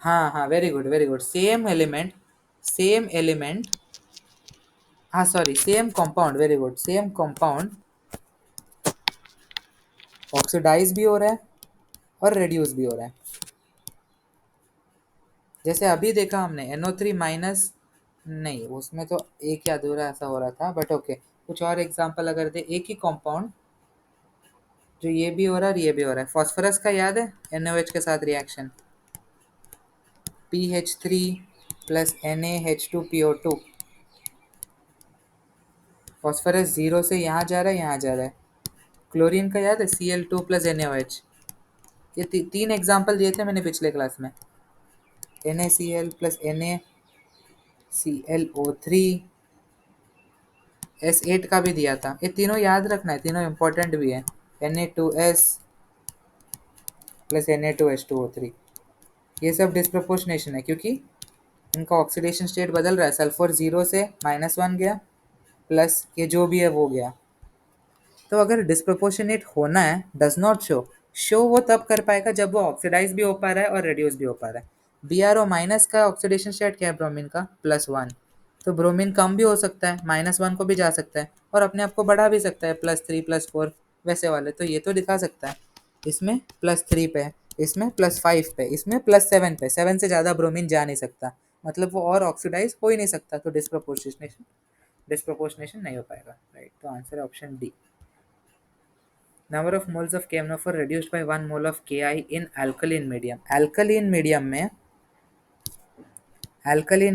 A: हाँ हाँ, very good very good. Same element, same element, हाँ sorry, same compound, very good, same compound oxidise भी हो रहा है और रिड्यूस भी हो रहा है। जैसे अभी देखा हमने NO3-, नहीं उसमें तो एक या अधूरा ऐसा हो रहा था, बट ओके। कुछ और एग्जांपल अगर दे, एक ही कंपाउंड जो ये भी हो रहा है और ये भी हो रहा है। फॉस्फोरस का याद है NaOH के साथ रिएक्शन, PH3 + NaH2PO2, फॉस्फोरस 0 से यहाँ जा रहा है, यहाँ जा रहा है। क्लोरीन का याद है, Cl2 + NaOH। ये तीन एग्जाम्पल दिए थे मैंने पिछले क्लास में। NaCl + NaClO3, S8 का भी दिया था। ये तीनों याद रखना है, तीनों इंपॉर्टेंट भी है। Na2S + Na2H2O3, ये सब डिस्प्रपोर्शनेशन है क्योंकि इनका ऑक्सीडेशन स्टेट बदल रहा है। सल्फर 0 से -1 गया, प्लस ये जो भी है वो गया। तो अगर डिस्प्रपोर्शनेट होना है, डज नॉट शो, शो वो तब कर पाएगा जब वो ऑक्सीडाइज भी हो पा रहा है और रेड्यूस भी हो पा रहा है। BrO- का ऑक्सीडेशन स्टेट क्या है ब्रोमीन का? +1। तो ब्रोमीन कम भी हो सकता है, -1 को भी जा सकता है और अपने आप को बढ़ा भी सकता है, +3 +4 वैसे वाले। तो ये तो दिखा सकता है, इसमें +3 पे है, इसमें +5 पे, इसमें +7 पे। 7 से ज़्यादा ब्रोमीन जा नहीं सकता, मतलब वो और ऑक्सीडाइज हो ही नहीं सकता। तो डिस्प्रपोर्शनेशन नहीं हो पाएगा, राइट। तो आंसर है option D. Number of moles of KMnO4 reduced by 1 mole of Ki in alkaline medium। Alkaline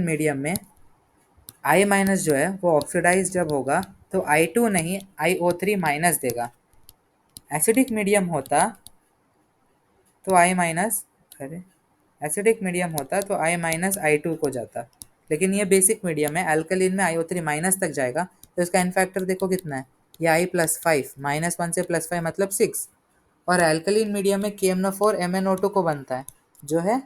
A: medium में I- जो है वो ऑक्सीडाइज जब होगा तो I2 नहीं IO3- देगा। एसिडिक मीडियम होता तो अरे एसिडिक मीडियम होता तो I- I2 को जाता, लेकिन ये बेसिक मीडियम है। अल्कलीन में IO3- तक जाएगा, तो इसका एन फैक्टर देखो कितना है, ये I+5, -1 से +5 मतलब 6। और अल्कलीन मीडियम में KMnO4 MnO2 को बनता है, जो है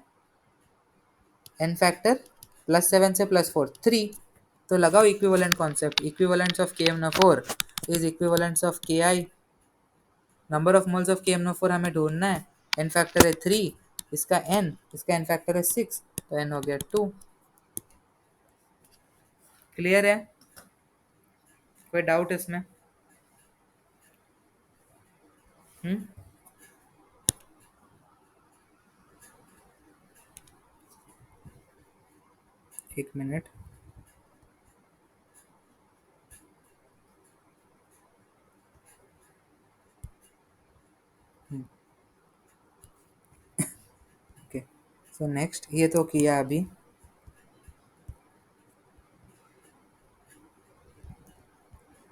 A: एन फैक्टर +7 से +4 3। तो लगाओ equivalent concept, equivalents of KMnO4 is equivalents of Ki। Number of moles of KMnO4 हमें ढूंढना है, एन फैक्टर है 3, इसका एन फैक्टर है 6, तो एन हो गया 2। क्लियर है? कोई डाउट इसमें? हम्म, एक मिनट। ओके, सो नेक्स्ट ये तो किया अभी।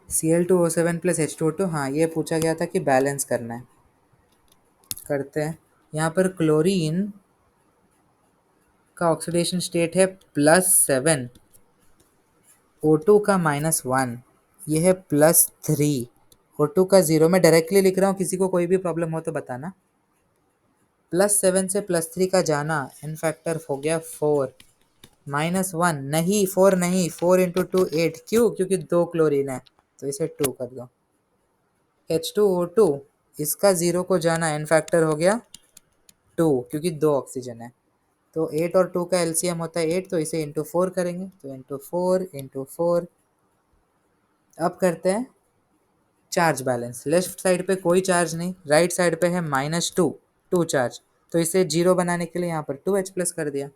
A: Cl2O7 + H2O2, हाँ ये पूछा गया था कि बैलेंस करना है, करते हैं। यहाँ पर क्लोरीन का ऑक्सीडेशन स्टेट है +7, O2 का -1, ये है +3, O2 का 0। मैं डायरेक्टली लिख रहा हूँ, किसी को कोई भी प्रॉब्लम हो तो बताना। +7 से +3 का जाना, एन फैक्टर हो गया 4, -1 नहीं, 4 नहीं, 4 × 2 8। क्यों? क्योंकि 2 क्लोरीन है, तो इसे 2 कर दो। H2O2, इसका 0 को जाना, एन फैक्टर हो गया 2, क्योंकि 2 ऑक्सीजन है। तो 8 और 2 का एलसीएम होता है 8, तो इसे इंटू 4 करेंगे, तो इंटू 4। अब करते हैं चार्ज बैलेंस। लेफ्ट साइड पे कोई चार्ज नहीं, राइट साइड पे है -2, 2 चार्ज, तो इसे 0 बनाने के लिए यहाँ पर 2H+ कर दिया।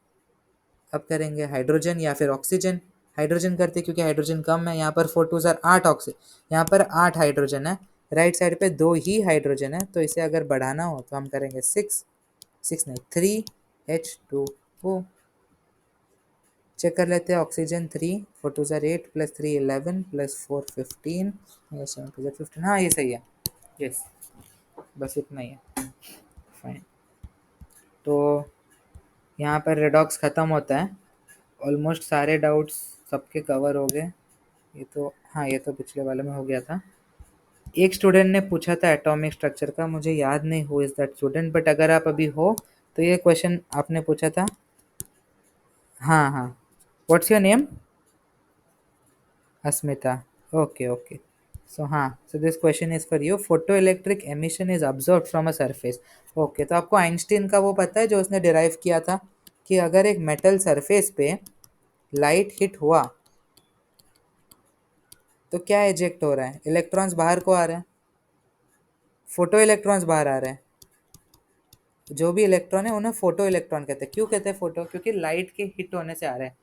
A: अब करेंगे हाइड्रोजन या फिर ऑक्सीजन। हाइड्रोजन करते क्योंकि हाइड्रोजन कम है, यहाँ पर 4 2 8 यहाँ पर 8 हाइड्रोजन है, राइट साइड पे 2 ही हाइड्रोजन है, तो इसे अगर बढ़ाना हो तो हम करेंगे 6 नहीं 3H2O। चेक कर लेते हैं, ऑक्सीजन 3, 4 2 8 + 3 11 + 4 15 7 2 15, हाँ ये सही है, यस, बस इतना ही है, फाइन। तो यहाँ पर रेडॉक्स ख़त्म होता है, ऑलमोस्ट सारे डाउट्स सबके कवर हो गए। ये तो हाँ, ये तो पिछले वाले में हो गया था। एक स्टूडेंट ने पूछा था एटॉमिक स्ट्रक्चर का, मुझे याद नहीं who is that student, but अगर आप अभी हो तो ये क्वेश्चन आपने पूछा था। हाँ हाँ, what's your name? Asmita, okay okay. So हाँ, so this question is for you. Photo electric emission is observed from a surface. Okay, तो आपको आइंस्टीन का वो पता है जो उसने डिराइव किया था, कि अगर एक मेटल सरफेस पे लाइट हिट हुआ तो क्या एजेक्ट हो रहा है? इलेक्ट्रॉन्स बाहर को आ रहे हैं, फोटो इलेक्ट्रॉन्स बाहर आ रहे हैं। जो भी इलेक्ट्रॉन है उन्हें फोटो इलेक्ट्रॉन कहते हैं। क्यों कहते हैं फोटो? क्योंकि लाइट के हिट होने से आ रहे हैं।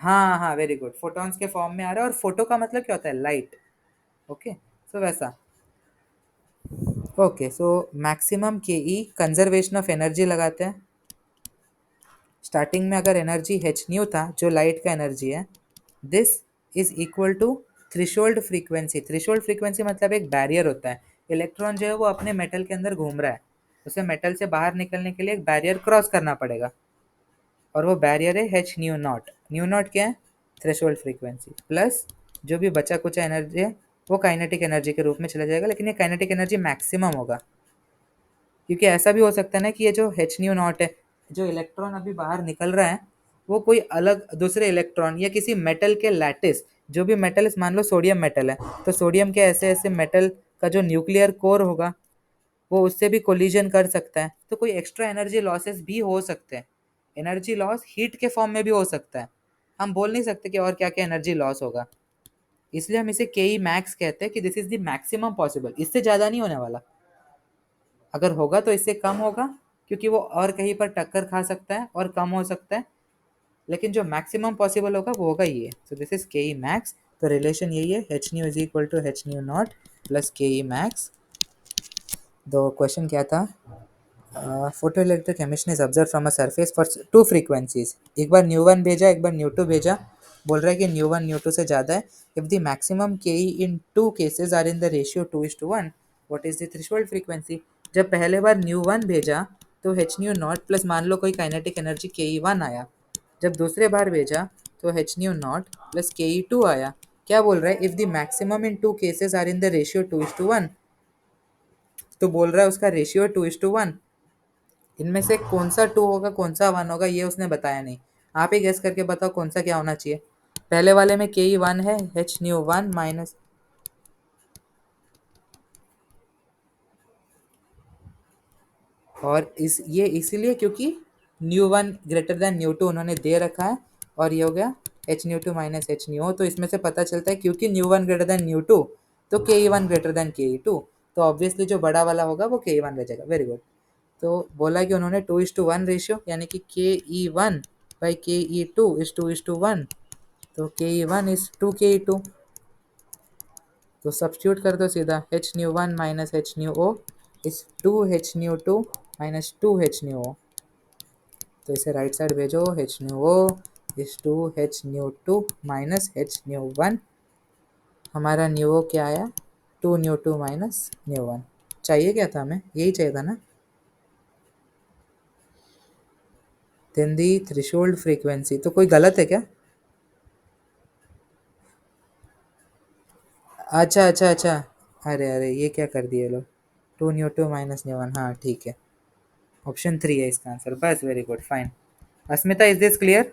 A: हाँ हाँ, वेरी गुड, फोटॉन्स के फॉर्म में आ रहा है, और फोटो का मतलब क्या होता है? लाइट। ओके, सो वैसा। Okay, so maximum K E conservation of energy लगाते हैं। स्टार्टिंग में अगर एनर्जी h न्यू था, जो लाइट का एनर्जी है, this is equal to threshold frequency मतलब एक बैरियर होता है। इलेक्ट्रॉन जो है वो अपने मेटल के अंदर घूम रहा है, उसे मेटल से बाहर निकलने के लिए एक बैरियर क्रॉस करना पड़ेगा, और वो बैरियर है h nu not. New not क्या है? थ्रेशोल्ड फ्रीक्वेंसी प्लस जो भी बचा कुचा एनर्जी है वो काइनेटिक एनर्जी के रूप में चला जाएगा, लेकिन ये काइनेटिक एनर्जी मैक्सिमम होगा, क्योंकि ऐसा भी हो सकता है ना कि ये जो एच न्यू नॉट है, जो इलेक्ट्रॉन अभी बाहर निकल रहा है, वो कोई अलग दूसरे इलेक्ट्रॉन या किसी मेटल के लैटिस, जो भी मेटल, मान लो सोडियम मेटल है, तो सोडियम के ऐसे ऐसे मेटल का जो न्यूक्लियर कोर होगा वो उससे भी कोलिजन कर सकता है, तो कोई एक्स्ट्रा एनर्जी लॉसेस भी हो सकते हैं। एनर्जी लॉस हीट के फॉर्म में भी हो सकता है, हम बोल नहीं सकते कि और क्या क्या एनर्जी लॉस होगा, इसलिए हम इसे के ई मैक्स कहते हैं कि this is the maximum possible, इससे ज़्यादा नहीं होने वाला। अगर होगा तो इससे कम होगा, क्योंकि वो और कहीं पर टक्कर खा सकता है और कम हो सकता है, लेकिन जो मैक्सिमम पॉसिबल होगा वो होगा ये। सो दिस इज के ई मैक्स। तो रिलेशन यही है, h nu is equal to h nu naught plus K E max. दो क्वेश्चन क्या था? Photoelectric emission is observe from a surface for two frequencies. एक बार न्यू वन भेजा, एक बार न्यू टू भेजा। बोल रहा है कि न्यू वन न्यू टू से ज़्यादा है। If the maximum K E in two cases are in the ratio 2:1, what is the threshold frequency? जब पहले बार न्यू वन भेजा तो एच न्यू नॉट प्लस मान लो कोई काइनेटिक एनर्जी के ई वन आया। जब दूसरे बार भेजा तो H nu naught plus K E to आया। क्या बोल रहा है? If the maximum in two cases are in the ratio 2:1, तो बोल रहा है उसका रेशियो 2:1। इनमें से कौन सा टू होगा कौन सा वन होगा ये उसने बताया नहीं। आप ही गेस करके बताओ कौन सा क्या होना चाहिए। पहले वाले में के ई वन है, एच न्यू वन माइनस, और इस ये इसीलिए क्योंकि nu one greater than nu two उन्होंने दे रखा है, और ये हो गया h nu two minus h nu. तो इसमें से पता चलता है क्योंकि nu one greater than nu two, तो K E one greater then के ई टू, तो ऑब्वियसली जो बड़ा वाला होगा वो के ई वन बचेगा। Very good. तो बोला कि उन्होंने 2:1 रेशियो, यानी कि के ई वन बाई के ई टू इज 2:1, तो के ई वन इज 2 के ई 2। तो सब्स्टिट्यूट कर दो सीधा, h nu one minus h nu o is 2 h nu 2 minus 2 h nu o. तो इसे राइट साइड भेजो, h nu o is 2 h nu 2 minus h nu 1। हमारा न्यू ओ क्या आया? 2 न्यू 2 माइनस न्यू 1। चाहिए क्या था हमें? यही चाहिए था ना। देन दी थ्रेशोल्ड फ्रीक्वेंसी, तो कोई गलत है क्या? अच्छा अच्छा अच्छा, अरे अरे ये क्या कर दिए लोग। 2 न्यू 2 माइनस न्यू 1, हाँ ठीक है। ऑप्शन 3 है इसका आंसर, बस very good fine. Asmita, is this clear?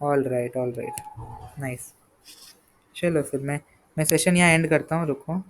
A: All right nice. चलो फिर मैं सेशन यहाँ एंड करता हूँ, रुको।